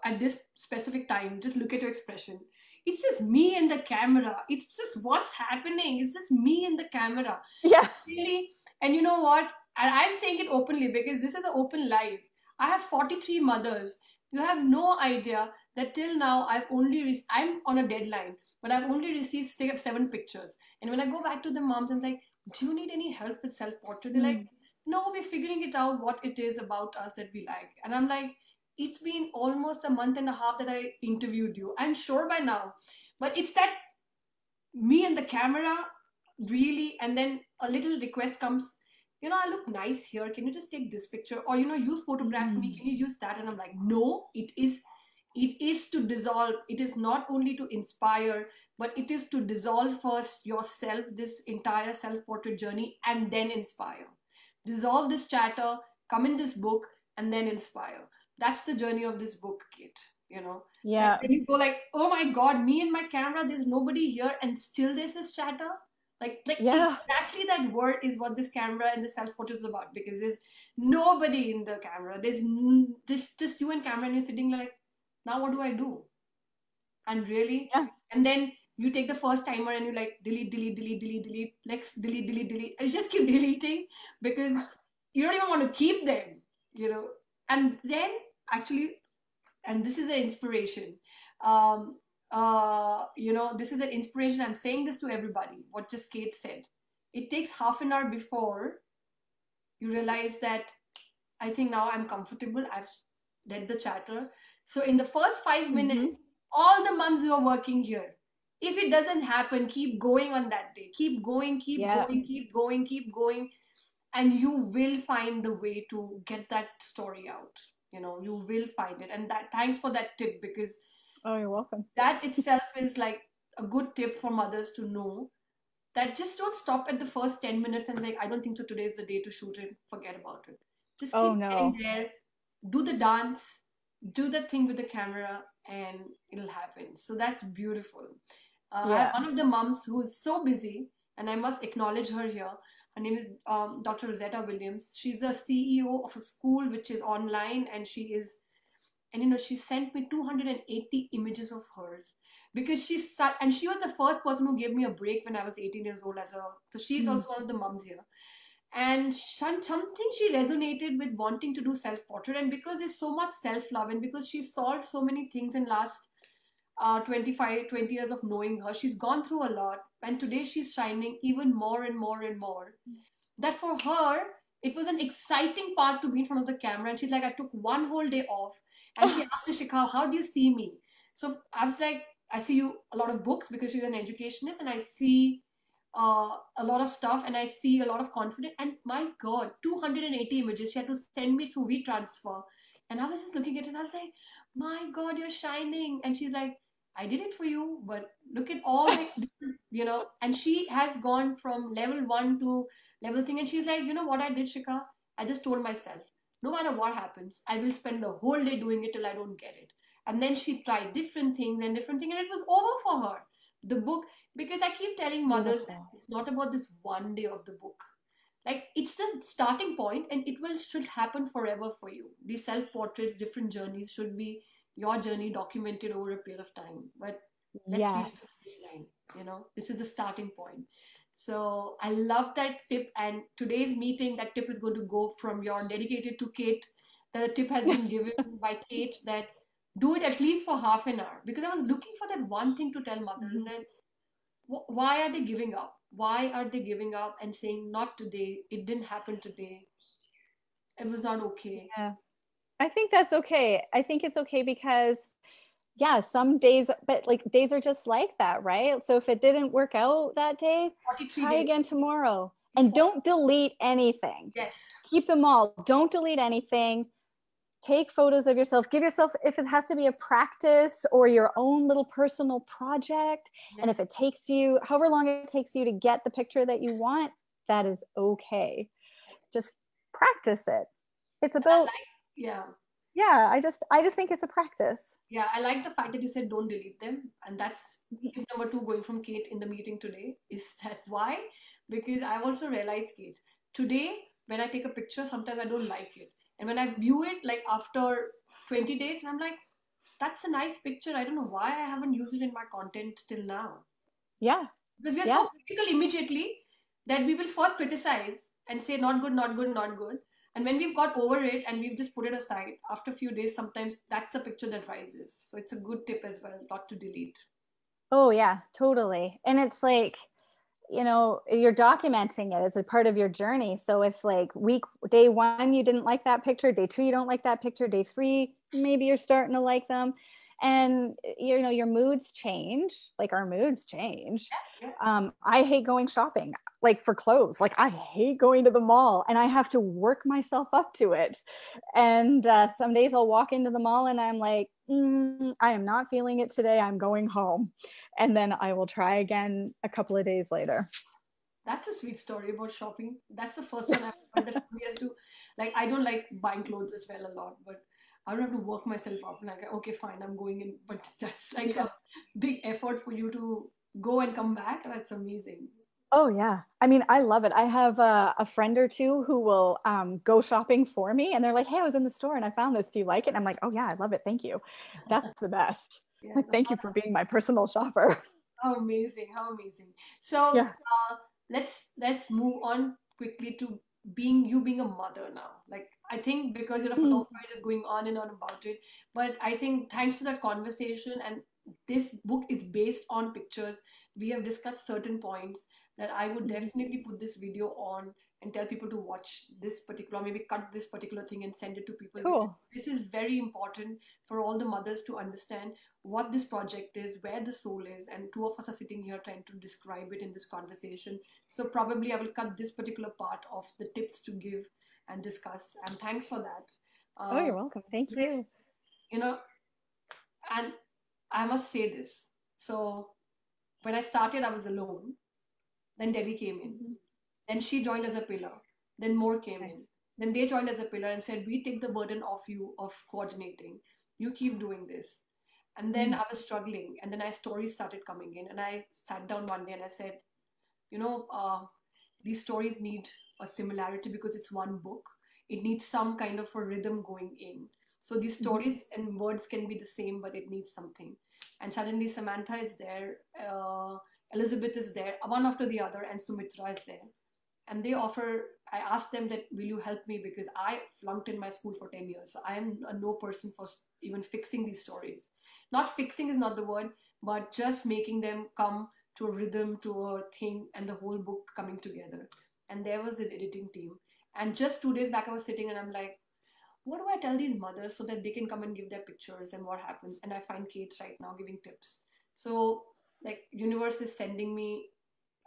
at this specific time, just look at your expression. It's just me and the camera. It's just what's happening. It's just me and the camera. Yeah. Really. And you know what? And I'm saying it openly because this is an open live. I have 43 mothers. You have no idea that till now I'm on a deadline, but I've only received 7 pictures. And when I go back to the moms and like, do you need any help with self-portrait? They're like, no, we're figuring it out what it is about us that we like. And I'm like, it's been almost a month and a half that I interviewed you. I'm sure by now, but it's that me and the camera really. And then a little request comes, I look nice here, can you just take this picture, or you photograph me, can you use that? And I'm like, no, it is to dissolve. It is not only to inspire, but it is to dissolve first yourself, this entire self-portrait journey, and then inspire. Dissolve this chatter, come in this book, and then inspire. That's the journey of this book, Kate. Yeah. Like when you go like, oh my god, me and my camera, there's nobody here, and still there's this chatter. Like Yeah. exactly that word is what this camera and the self-portrait is about, because there's nobody in the camera. There's just you and camera, and you're sitting like, now what do I do? And really, Yeah. and then you take the first timer and you like delete, delete, delete, delete, delete, next, delete, delete, delete, and you just keep deleting because you don't even want to keep them. And then actually, and this is an inspiration. This is an inspiration. I'm saying this to everybody. What just Kate said. It takes half an hour before you realize that I think now I'm comfortable. I've led the chatter. So in the first 5 minutes, all the moms who are working here, if it doesn't happen, keep going on that day. Keep going, keep going, keep going, keep going. And you will find the way to get that story out. You will find it. And that, thanks for that tip, because Oh, you're welcome. that itself is like a good tip for mothers to know, that just don't stop at the first 10 minutes and like, I don't think so, today is the day to shoot it, forget about it. Just keep getting there, do the dance, do the thing with the camera, and it'll happen. So that's beautiful. I have one of the moms who's so busy, and I must acknowledge her here. Her name is Dr. Rosetta Williams. She's a CEO of a school which is online, and she sent me 280 images of hers, because she was the first person who gave me a break when I was 18 years old so she's also one of the moms here. And something she resonated with wanting to do self-portrait, and because there's so much self-love, and because she solved so many things in last 20 years of knowing her, she's gone through a lot, and today she's shining even more and more and more. That for her, it was an exciting part to be in front of the camera. And she's like, I took one whole day off, and she asked me, Shikha, how do you see me? So I was like, I see you a lot of books, because she's an educationist, and I see a lot of stuff, and I see a lot of confidence. And my God, 280 images she had to send me through WeTransfer. And I was just looking at it, and I was like, my God, you're shining. And she's like, I did it for you, but look at all the different, and she has gone from level 1 to level thing. And she's like, you know what I did, Shika? I just told myself, no matter what happens, I will spend the whole day doing it till I don't get it. And then she tried different things, and it was over for her. The book, because I keep telling mothers that it's not about this one day of the book. Like, it's the starting point, and should happen forever for you. These self-portraits, different journeys should be your journey documented over a period of time. But let's reach the line. This is the starting point. So I love that tip. And today's meeting, that tip is going to go from your dedicated to Kate. The tip has been given by Kate, that do it at least for half an hour. Because I was looking for that one thing to tell mothers, that why are they giving up? Why are they giving up and saying, not today, it didn't happen today, it was not okay? Yeah. I think that's okay. I think it's okay because, some days, but like days are just like that, right? So if it didn't work out that day, try again tomorrow. And don't delete anything. Yes. Keep them all. Don't delete anything. Take photos of yourself. Give yourself, if it has to be a practice or your own little personal project, and if it takes you, however long it takes you to get the picture that you want, that is okay. Just practice it. It's about, I just think it's a practice. Yeah, I like the fact that you said don't delete them. And that's tip number 2 going from Kate in the meeting today. Is that why? Because I've also realized, Kate, today when I take a picture, sometimes I don't like it. And when I view it like after 20 days, I'm like, that's a nice picture. I don't know why I haven't used it in my content till now. Yeah. Because we are Yeah. so critical immediately that we will first criticize and say not good, not good, not good. And when we've got over it and we've just put it aside, after a few days, sometimes that's a picture that rises. So it's a good tip as well, not to delete. Oh, yeah, totally. And it's like, you're documenting it as a part of your journey. So if like day one, you didn't like that picture, day two, you don't like that picture, day three, maybe you're starting to like them. And your moods change, like our moods change. Yeah. I hate going shopping, like for clothes. Like I hate going to the mall, and I have to work myself up to it. And some days I'll walk into the mall and I'm like, I am not feeling it today. I'm going home. And then I will try again a couple of days later. That's a sweet story about shopping. That's the first one I've heard that somebody has to, like, I don't like buying clothes as well a lot, but I don't have to work myself up. Like, okay, fine, I'm going in. But that's like Yeah. a big effort for you to go and come back. That's amazing. Oh yeah. I mean, I love it. I have a friend or two who will go shopping for me, and they're like, "Hey, I was in the store and I found this. Do you like it?" And I'm like, "Oh yeah, I love it. Thank you. That's the best. Yeah, Like, thank you for being my personal shopper." how amazing, how amazing. So Yeah. let's move on quickly to being a mother now. Like I think because you're a Mm. photographer, just going on and on about it. But I think thanks to that conversation and this book is based on pictures, we have discussed certain points that I would definitely put this video on and tell people to watch this particular, maybe cut this particular thing and send it to people because Cool. this is very important for all the mothers to understand what this project is, where the soul is, and two of us are sitting here trying to describe it in this conversation. So probably I will cut this particular part of the tips to give and discuss. And thanks for that. Oh, Uh, you're welcome. Thank because, you. you know, and I must say this. So when I started, I was alone. Then Debbie came in. Mhm. Then she joined as a pillar. Then more came Nice. in. Then they joined as a pillar and said, we take the burden off you of coordinating. You keep doing this. And then Mm. I was struggling. And then stories started coming in. And I sat down one day and I said, you know, these stories need a similarity because it's one book. It needs some kind of a rhythm going in. So these Mhm. stories and words can be the same, but it needs something. And suddenly Samantha is there, Elizabeth is there, one after the other, and Sumitra is there. And they offer, I asked them that, will you help me? Because I flunked in my school for 10 years. So I am a no person for even fixing these stories. Not fixing is not the word, but just making them come to a rhythm, to a thing, and the whole book coming together. And there was an editing team. And just 2 days back, I was sitting and I'm like, what do I tell these mothers so that they can come and give their pictures and what happens? And I find Kate right now giving tips. So, like, universe is sending me,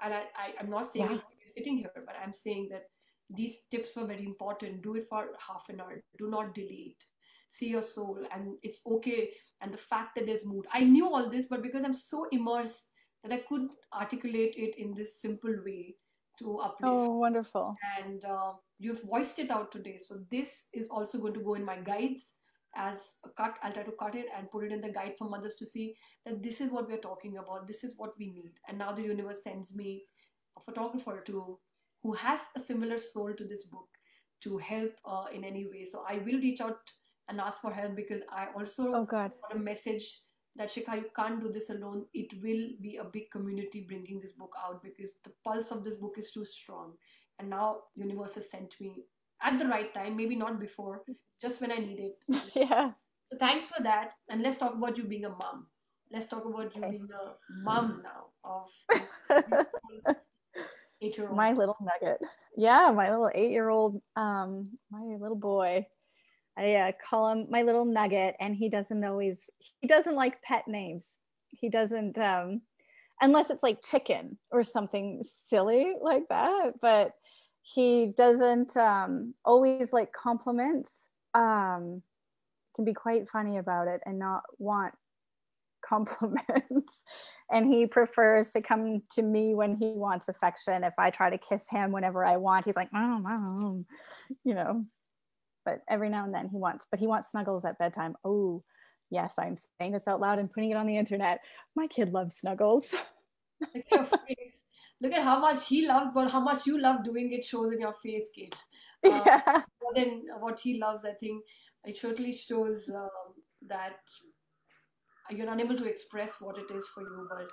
and I'm not saying Yeah. it sitting here, but I'm saying that these tips were very important. Do it for half an hour. Do not delete. See your soul, and it's okay. And the fact that there's mood. I knew all this, but because I'm so immersed that I couldn't articulate it in this simple way to uplift. Oh, wonderful. And you've voiced it out today. So this is also going to go in my guides as a cut. I'll try to cut it and put it in the guide for mothers to see that this is what we're talking about. This is what we need. And now the universe sends me a photographer to who has a similar soul to this book to help in any way. So I will reach out and ask for help because I also Oh, God. got a message that Shikha, you can't do this alone. It will be a big community bringing this book out because the pulse of this book is too strong. And now universe has sent me at the right time, maybe not before, just when I need it. Yeah. So thanks for that. And let's talk about you being a mom. Let's talk about you Okay. being a mom now of this 8-year-old. My little nugget. Yeah, my little 8-year-old, my little boy. I call him my little nugget, and he doesn't like pet names. He doesn't, unless it's like chicken or something silly like that. But he doesn't always like compliments. Can be quite funny about it and not want compliments. And he prefers to come to me when he wants affection. If I try to kiss him whenever I want, he's like, oh, you know. But every now and then he wants snuggles at bedtime. Oh, yes, I'm saying this out loud and putting it on the internet. My kid loves snuggles. Look at your face. Look at how much he loves, but how much you love doing it shows in your face, Kate. Uh, Yeah. More than what he loves, I think it certainly shows that. you're unable to express what it is for you, but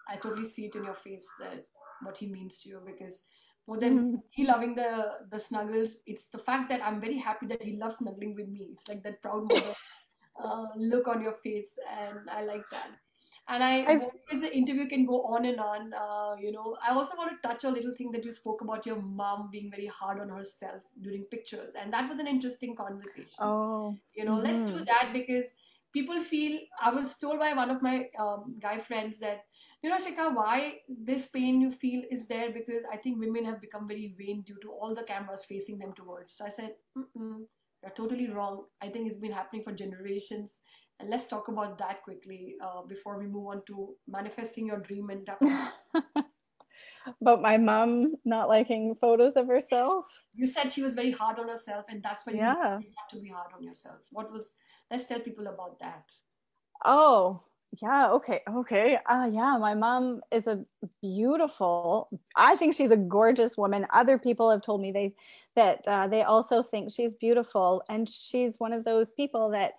I totally see it in your face that what he means to you, because more than Mhm. he loving the snuggles, it's the fact that I'm very happy that he loves snuggling with me. It's like that proud mother look on your face, and I like that. And I because the interview can go on and on, I also want to touch a little thing that you spoke about your mom being very hard on herself during pictures, and that was an interesting conversation. oh. Let's do Hmm. that, because people feel, I was told by one of my guy friends that, Shika, why this pain you feel is there, because I think women have become very vain due to all the cameras facing them towards. So I said, mm-mm, you're totally wrong. I think it's been happening for generations, and let's talk about that quickly before we move on to manifesting your dream and wrap up. About my mom not liking photos of herself. You said she was very hard on herself, and that's why you Yeah. decided not to be hard on yourself. What was, let's tell people about that. Oh, yeah. Okay. Okay. Yeah. My mom is a beautiful. I think she's a gorgeous woman. Other people have told me they also think she's beautiful, and she's one of those people that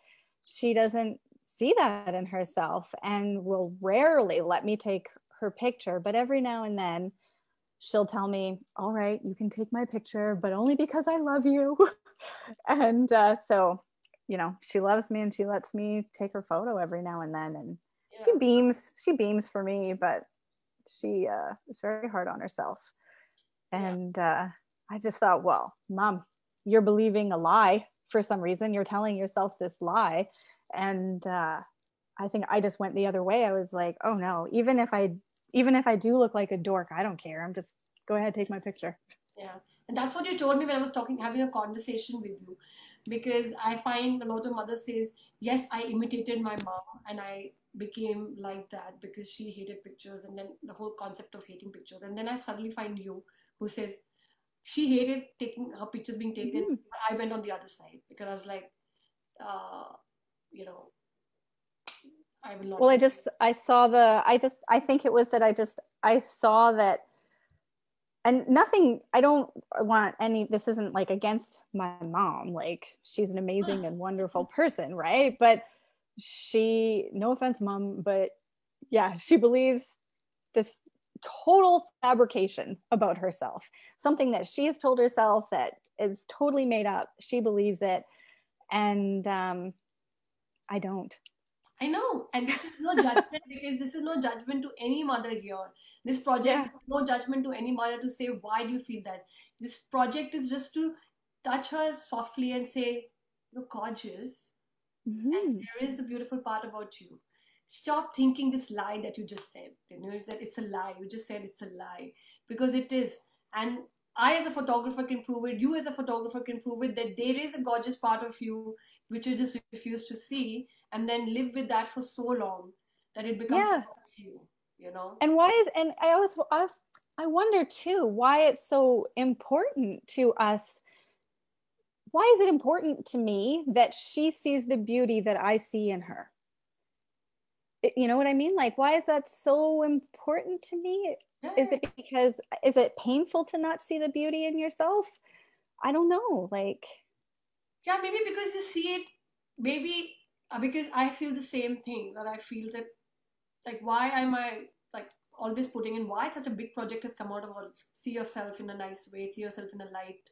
she doesn't see that in herself, and will rarely let me take her picture. But every now and then, she'll tell me, "All right, you can take my picture, but only because I love you." And she loves me, and she lets me take her photo every now and then, and Yeah. she beams for me, but she is very hard on herself. Yeah. And I just thought, well, mom, you're believing a lie for some reason. You're telling yourself this lie. And I think I just went the other way. I was like, oh no, even if I do look like a dork, I don't care. I'm just go ahead, take my picture. Yeah. And that's what you told me when I was having a conversation with you. Because I find a lot of mothers says, yes, I imitated my mom and I became like that because she hated pictures, and then the whole concept of hating pictures. And then I suddenly find you who says she hated taking her pictures being taken. Mm-hmm. But I went on the other side because I was like, uh, you know, I will not Well, do it. I think it was that I saw that, and nothing, I don't want any, this isn't like against my mom, like she's an amazing and wonderful person, right? But no offense, mom, but yeah, she believes this total fabrication about herself, something that she has told herself that is totally made up. She believes it. And I don't. I know, and this is no judgment, because this is no judgment to any mother here. This project Yeah. is no judgment to any mother to say, why do you feel that? This project is just to touch her softly and say, you're gorgeous, and Mm-hmm. there is a beautiful part about you. Stop thinking this lie that you just said. Is that it's a lie. You just said it's a lie, because it is. And I, as a photographer, can prove it. You, as a photographer, can prove it that there is a gorgeous part of you which you just refuse to see, and then live with that for so long that it becomes a Yeah. part of you. You know. And why is, and I wonder too why it's so important to us. Why is it important to me that she sees the beauty that I see in her? You know what I mean? Like, why is that so important to me? Yeah. Is it painful to not see the beauty in yourself? I don't know. Like, Yeah, maybe because you see it. Maybe because I feel the same thing, that I feel that, like, why am I like always putting in, why such a big project has come out of all, see yourself in a nice way, see yourself in a light.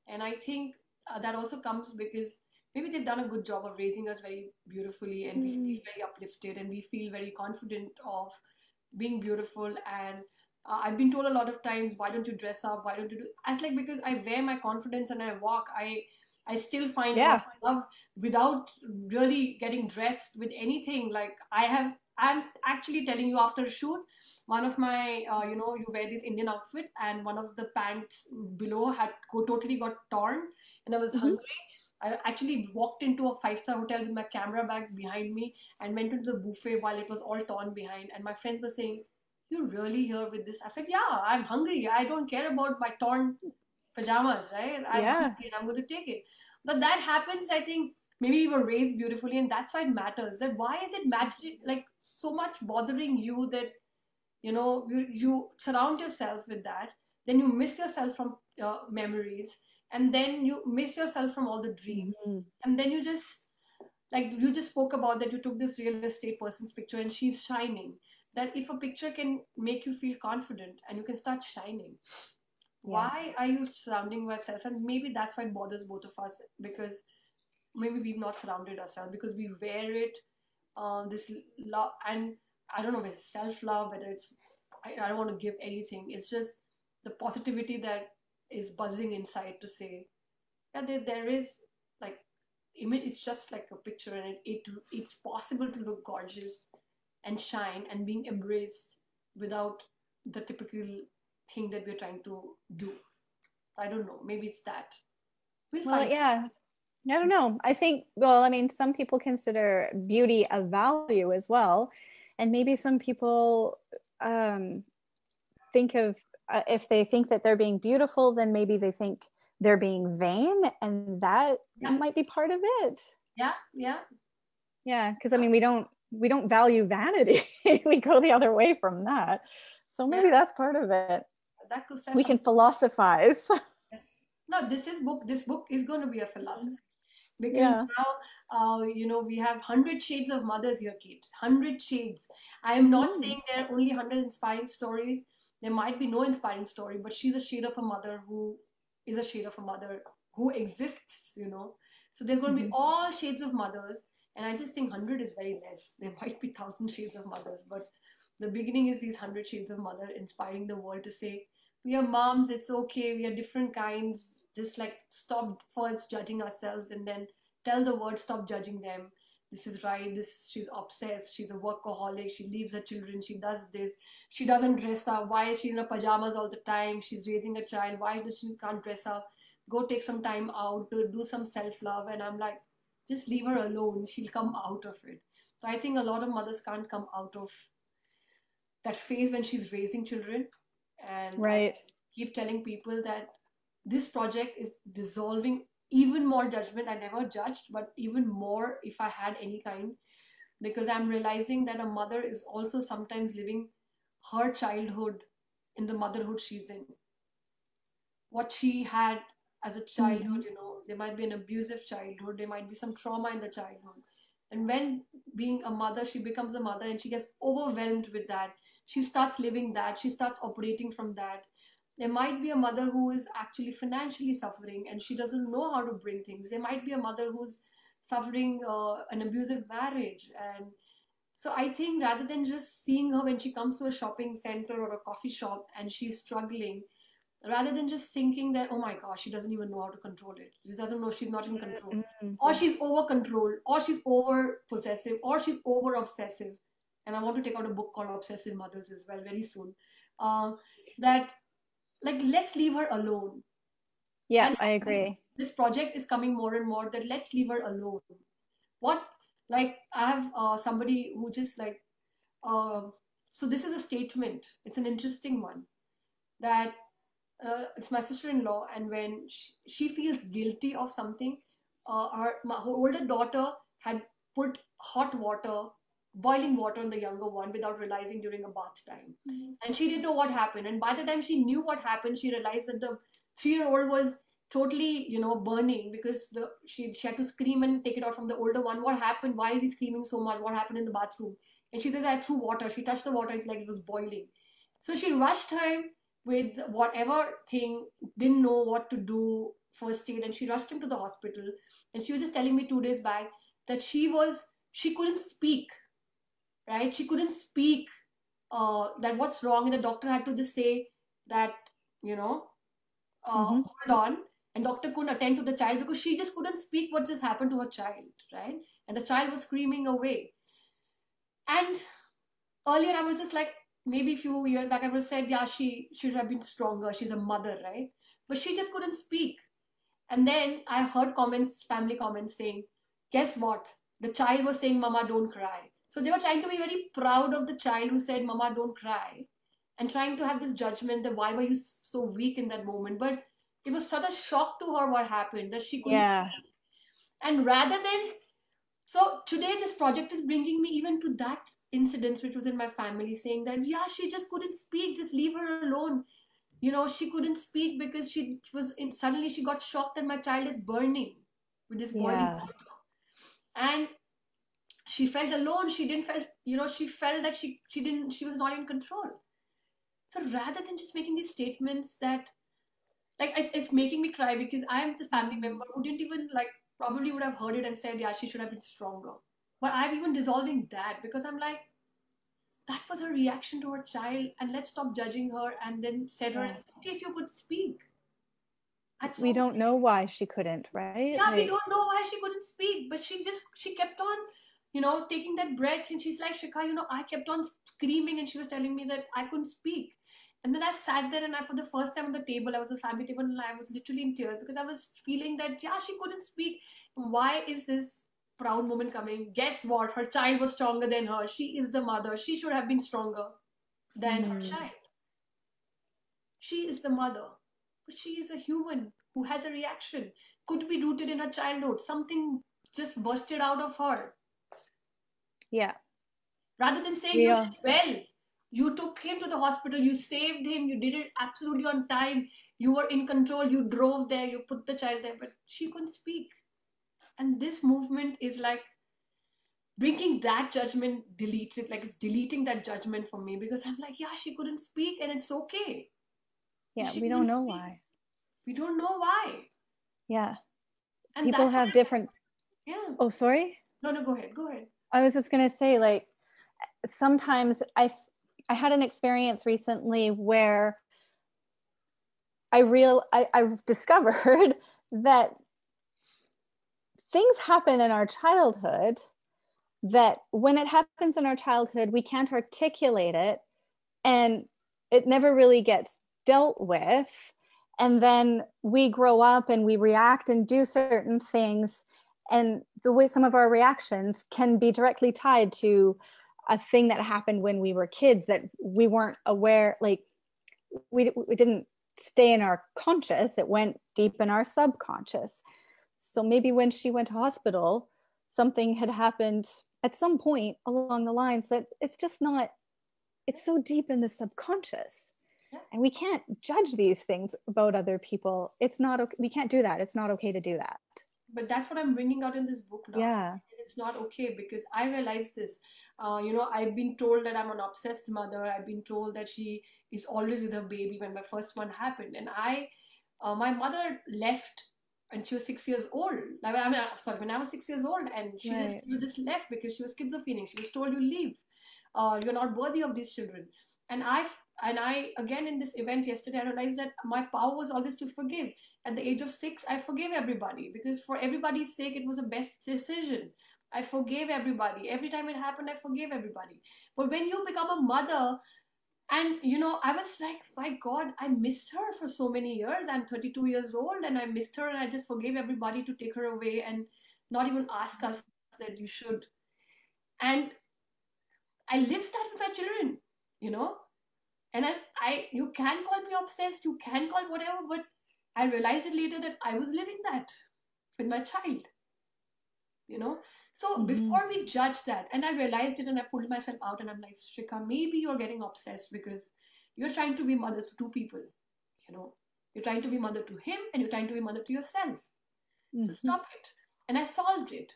And I think that also comes because maybe they've done a good job of raising us very beautifully, and we mm, feel very uplifted, and we feel very confident of being beautiful. And I've been told a lot of times, why don't you dress up, why don't you do, I was like, because I wear my confidence and I walk, I still find a lot yeah. of love without really getting dressed with anything. Like I'm actually telling you, after a shoot, one of my, you wear this Indian outfit, and one of the pants below had totally got torn, and I was Hmm. hungry. I actually walked into a five-star hotel with my camera bag behind me and went into the buffet while it was all torn behind. And my friends were saying, "You really here with this?" I said, "Yeah, I'm hungry. I don't care about my torn pajamas, right? I'm Yeah. hungry and I'm going to take it." But that happens, I think. Maybe we were raised beautifully, and that's why it matters. That why is it matter, like so much bothering you, that you surround yourself with that, then you miss yourself from memories, and then you miss yourself from all the dreams, Hmm. and then you just like you just spoke about that you took this real estate person's picture and she's shining, that if a picture can make you feel confident and you can start shining, Yeah. why are you surrounding yourself? And maybe that's why it bothers both of us, because maybe we've not surrounded ourselves, because we wear it, this love, and I don't know if it's self-love, whether it's, I don't want to give anything, it's just the positivity that is buzzing inside to say, yeah, there is, like, image, it's just like a picture, and it's possible to look gorgeous and shine and being embraced without the typical thing that we're trying to do. I don't know, maybe it's that, we'll Well, find. yeah. I don't know. I think, well, I mean, some people consider beauty a value as well. And maybe some people um, think of, if they think that they're being beautiful, then maybe they think they're being vain. And that Yeah, might be part of it. yeah, yeah. Yeah. Cause I mean, we don't value vanity. We go the other way from that. So Yeah, maybe that's part of it. that could say We can something. philosophize. Yes. No, this book is going to be a philosophy, because Yeah. now, we have 100 shades of mothers here, Kate. 100 shades. I am not Mm. saying there are only 100 inspiring stories. There might be no inspiring story, but she's a shade of a mother who is a shade of a mother who exists. So there are going to be Mm-hmm. all shades of mothers, and I just think 100 is very less. There might be 1,000 shades of mothers, but the beginning is these 100 shades of mother inspiring the world to say, we are moms, it's okay, we are different kinds, just like stop first judging ourselves and then tell the world, stop judging them. This is right, this, she's obsessed, she's a workaholic, she leaves her children, she does this, she doesn't dress up, why is she in her pajamas all the time, she's raising a child, why does she can't dress up, go take some time out to do some self-love. And I'm like, just leave her alone, she'll come out of it. So I think a lot of mothers can't come out of that phase when she's raising children. And I Right. keep telling people that this project is dissolving even more judgment. I never judged, but even more if I had any kind, because I'm realizing that a mother is also sometimes living her childhood in the motherhood she's in. What she had as a Mm-hmm. childhood, there might be an abusive childhood, there might be some trauma in the childhood. And when being a mother, she becomes a mother and she gets overwhelmed with that. She starts living that, she starts operating from that. There might be a mother who is actually financially suffering and she doesn't know how to bring things. There might be a mother who's suffering an abusive marriage. And so I think rather than just seeing her when she comes to a shopping center or a coffee shop and she's struggling, rather than just thinking that, oh my gosh, she doesn't even know how to control it, she doesn't know, she's not in control, Mm-hmm. or she's over controlled, or she's over possessive, or she's over obsessive. And I want to take out a book called Obsessive Mothers as well very soon. That, like, let's leave her alone. Yeah, And I this, agree. this project is coming more and more that let's leave her alone. What, like, I have somebody who just like, uh, so this is a statement, it's an interesting one, that it's my sister-in-law, and when she feels guilty of something, her older daughter had put hot water, boiling water on the younger one without realizing during a bath time, and she didn't know what happened. And by the time she knew what happened, she realized that the 3-year-old was totally, burning, because she had to scream and take it out from the older one. What happened? Why is he screaming so much? What happened in the bathroom? And she says, I threw water. She touched the water. It's like it was boiling. So she rushed him with whatever thing, didn't know what to do, first aid, and she rushed him to the hospital. And she was just telling me 2 days back that she couldn't speak, right? She couldn't speak, that what's wrong, and the doctor had to just say that, you know Mm-hmm. hold on. And doctor couldn't attend to the child because she just couldn't speak what just happened to her child, right? And the child was screaming away. And earlier I was just like, maybe a few years back I would have said, yeah, she should have been stronger, she's a mother, right? But she just couldn't speak. And then I heard comments, family comments saying, guess what, the child was saying, mama, don't cry. So they were trying to be very proud of the child who said, mama, don't cry, and trying to have this judgment that why were you so weak in that moment. But it was such a shock to her what happened that she couldn't. Yeah. And rather than, so today this project is bringing me even to that incident which was in my family, saying that, yeah, she just couldn't speak, just leave her alone. She couldn't speak because she was suddenly she got shocked that my child is burning with this boiling Yeah. water. And She felt alone. She didn't felt, she felt that she was not in control. So rather than just making these statements that, like, it's making me cry because I'm the family member who didn't even, like, probably would have heard it and said, yeah, she should have been stronger. But I'm even dissolving that because I'm like, that was her reaction to her child, and let's stop judging her. And then said her, Yeah. it's okay if you could speak. That's We okay. don't know why she couldn't, right? Yeah, we Like, don't know why she couldn't speak, but she kept on, taking that breath, and she's like, Shikha, I kept on screaming, and she was telling me that I couldn't speak. And then I sat there, and for the first time on the table, I was a family table, and I was literally in tears because I was feeling that, yeah, she couldn't speak. Why is this proud moment coming? Guess what? Her child was stronger than her. She is the mother. She should have been stronger than her mhm. child. She is the mother, but she is a human who has a reaction. Could be rooted in her childhood. Something just busted out of her. Yeah. Rather than saying We you all, did well, you took him to the hospital, you saved him, you did it absolutely on time, you were in control, you drove there, you put the child there, but she couldn't speak. And this movement is like bringing that judgment, deleted, like it's deleting that judgment from me because I'm like, yeah, she couldn't speak and it's okay. yeah, She we don't couldn't know speak. why. We don't know why. Yeah. And People that's what have different, yeah. oh, sorry. No, no, go ahead. Go ahead. I was just going to say, like, sometimes I had an experience recently where I discovered that things happen in our childhood that when it happens in our childhood, we can't articulate it and it never really gets dealt with. And then we grow up and we react and do certain things. And the way some of our reactions can be directly tied to a thing that happened when we were kids that we weren't aware, like we didn't stay in our conscious, it went deep in our subconscious. So maybe when she went to hospital, something had happened at some point along the lines that it's just not, it's so deep in the subconscious. Yeah. And we can't judge these things about other people. It's not okay. We can't do that. It's not okay to do that. But that's what I'm bringing out in this book now. Yeah. It's not okay because I realized this. I've been told that I'm an obsessed mother. I've been told that she is always with her baby when my first one happened. And my mother left when she was 6 years old. Sorry, when I was 6 years old, and Right. she just left because she was schizophrenic. She was told, you leave. You're not worthy of these children. And I again in this event yesterday, I realized that my power was always to forgive. At the age of 6, I forgave everybody because for everybody's sake, it was the best decision. I forgave everybody. Every time it happened, I forgave everybody. But when you become a mother, and I was like, my God, I missed her for so many years. I'm 32 years old and I missed her, and I just forgave everybody to take her away and not even ask us that you should. And I lived that with my children, you know. And you can call me obsessed, you can call whatever, but I realized it later that I was living that with my child, you know. So Mm-hmm. before we judge that, and I realized it and I pulled myself out and I'm like, Shrika, maybe you're getting obsessed because you're trying to be mother to two people, you know. You're trying to be mother to him and you're trying to be mother to yourself. So Mm-hmm. stop it. And I solved it.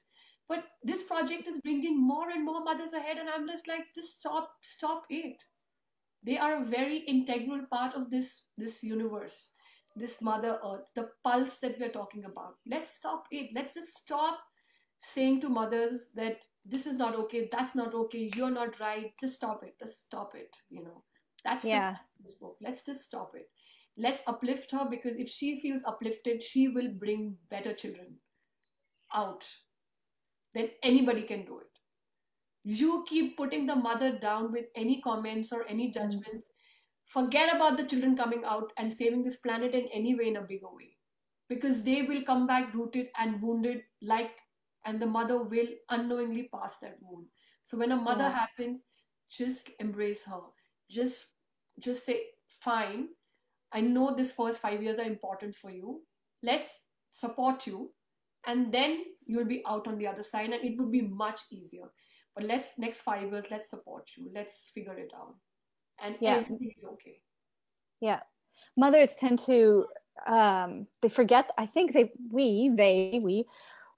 But this project is bringing more and more mothers ahead, and I'm just like, just stop it. They are a very integral part of this universe, this mother earth, the pulse that we're talking about. Let's stop it. Let's just stop saying to mothers that this is not okay, that's not okay, you're not right, just stop it, just stop it, that's the Yeah. this book. Let's just stop it. Let's uplift her, because if she feels uplifted, she will bring better children out than anybody can do it. You keep putting the mother down with any comments or any Mm-hmm. judgments. Forget about the children coming out and saving this planet in any way, in a bigger way, because they will come back rooted and wounded, like, and the mother will unknowingly pass that wound. So when a mother Yeah. happens, just embrace her. just just say, fine, I know this first 5 years are important for you, let's support you, and then you'll be out on the other side and it would be much easier. But let's, next 5 years, let's support you, let's figure it out, and Yeah. everything is okay. Yeah. Mothers tend to, they forget, I think we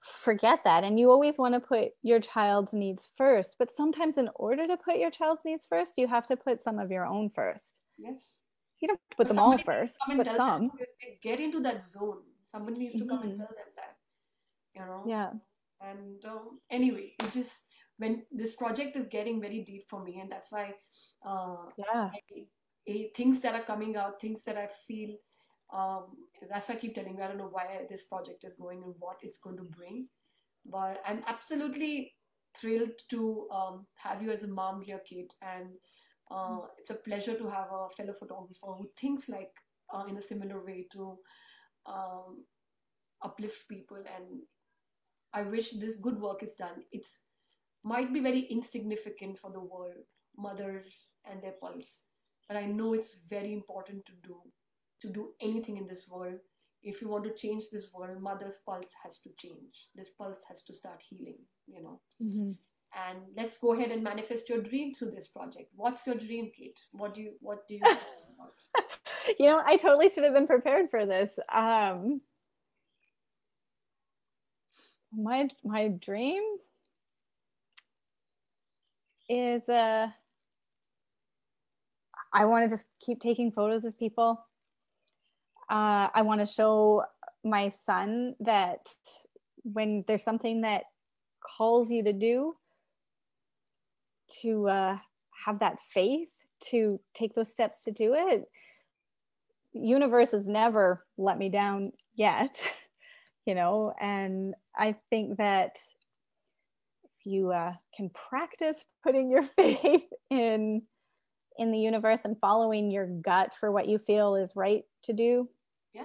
forget that. And you always want to put your child's needs first. But sometimes in order to put your child's needs first, you have to put some of your own first. Yes. You don't have to put But them all somebody needs to first, come and but tell them. some. They get into that zone. Somebody needs to come and Mm-hmm. tell them that, you know. Yeah. And anyway, it just, when this project is getting very deep for me, and that's why Yeah. things that are coming out, things that I feel, that's why I keep telling you, I don't know why this project is going and what it's going to bring, but I'm absolutely thrilled to have you as a mom here, Kate, and it's a pleasure to have a fellow photographer who thinks like in a similar way to um, uplift people. And I wish this good work is done. It's might be very insignificant for the world, mothers and their pulse, but I know it's very important to do anything in this world. If you want to change this world, mother's pulse has to change. This pulse has to start healing, you know. Mm-hmm. And let's go ahead and manifest your dream through this project. What's your dream, Kate? What do you think about? I totally should have been prepared for this. My dream is I want to just keep taking photos of people. I want to show my son that when there's something that calls you to do, to have that faith to take those steps to do it. Universe has never let me down yet, and I think that if you can practice putting your faith in the universe and following your gut for what you feel is right to do, Yeah,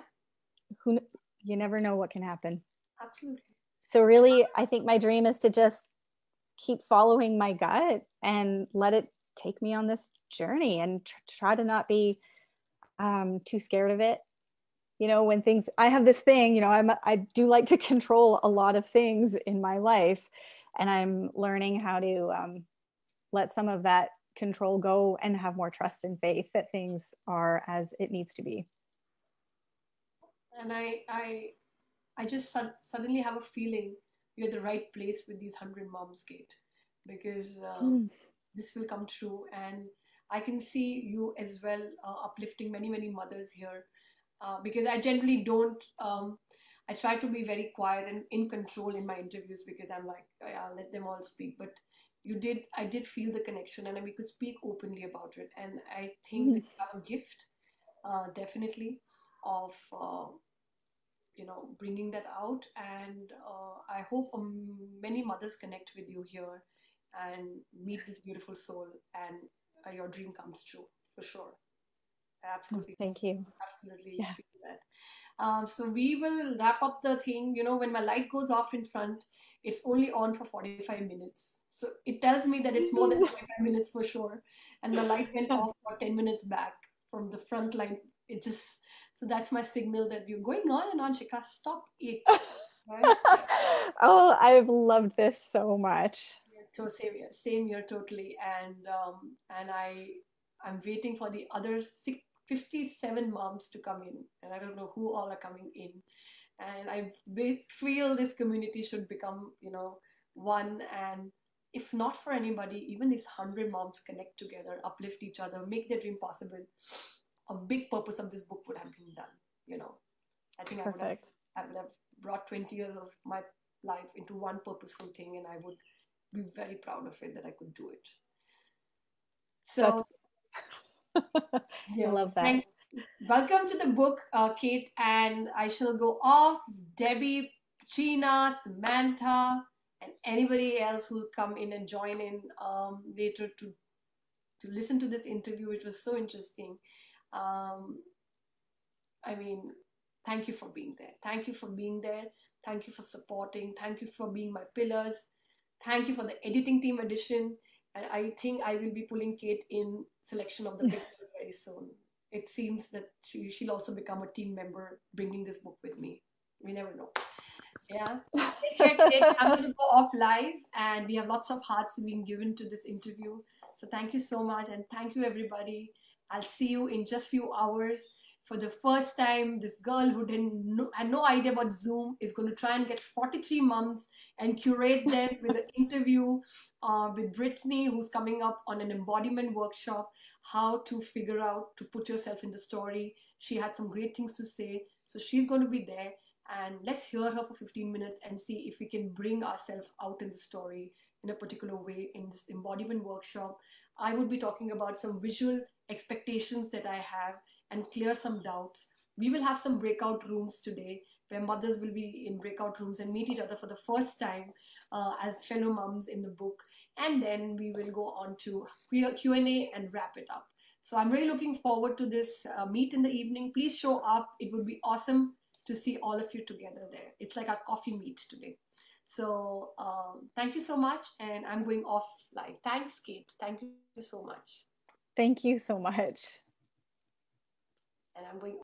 you never know what can happen. absolutely. So really, I think my dream is to just keep following my gut and let it take me on this journey, and try to not be too scared of it. When things, I have this thing, I do like to control a lot of things in my life, and I'm learning how to let some of that control go and have more trust and faith that things are as it needs to be. And I just suddenly have a feeling you're at the right place with these 100 moms, Kate, because this will come true. And I can see you as well uplifting many, many mothers here, because I generally don't. I try to be very quiet and in control in my interviews, because I'm like, yeah, let them all speak. But I did feel the connection, and we could speak openly about it. And I think that you have a gift, definitely, of bringing that out. And I hope many mothers connect with you here and meet this beautiful soul, and your dream comes true for sure. Absolutely. Thank you. Absolutely. Yeah. Feel that. So we will wrap up the thing. When my light goes off in front, it's only on for 45 minutes. So it tells me that it's more than 45 minutes for sure. And the light went off for 10 minutes back from the front light. So that's my signal that you're going on and on, Shika. Stop it. Right? Oh, I've loved this so much. So same here, totally. And I'm waiting for the other 57 moms to come in, and I don't know who all are coming in. And I feel this community should become, one. And if not for anybody, even these 100 moms connect together, uplift each other, make their dream possible. A big purpose of this book would have been done. I think Perfect. I would have brought 20 years of my life into one purposeful thing, and I would be very proud of it that I could do it. So, I love that. Welcome to the book, Kate, and I shall go off. Debbie, Gina, Samantha, and anybody else who will come in and join in later to listen to this interview, which was so interesting. I mean, thank you for being there. Thank you for being there. Thank you for supporting. Thank you for being my pillars. Thank you for the editing team addition. And I think I will be pulling Kate in selection of the pictures very soon. It seems that she'll also become a team member bringing this book with me. We never know. Yeah. Take care, Kate. I'm going to go off live, and we have lots of hearts being given to this interview. So thank you so much, and thank you, everybody. I'll see you in just few hours. For the first time, this girl who had no idea about Zoom is going to try and get 43 moms and curate them with an interview with Brittany, who's coming up on an embodiment workshop, how to figure out to put yourself in the story. She had some great things to say. So she's going to be there. And let's hear her for 15 minutes and see if we can bring ourselves out in the story in a particular way in this embodiment workshop. I would be talking about some visual expectations that I have and clear some doubts. We will have some breakout rooms today where mothers will be in breakout rooms and meet each other for the first time as fellow moms in the book. And then we will go on to Q&A and wrap it up. So I'm really looking forward to this meet in the evening. Please show up. It would be awesome to see all of you together there. It's like a coffee meet today. So thank you so much. And I'm going off live. Thanks, Kate. Thank you so much. Thank you so much. And I'm going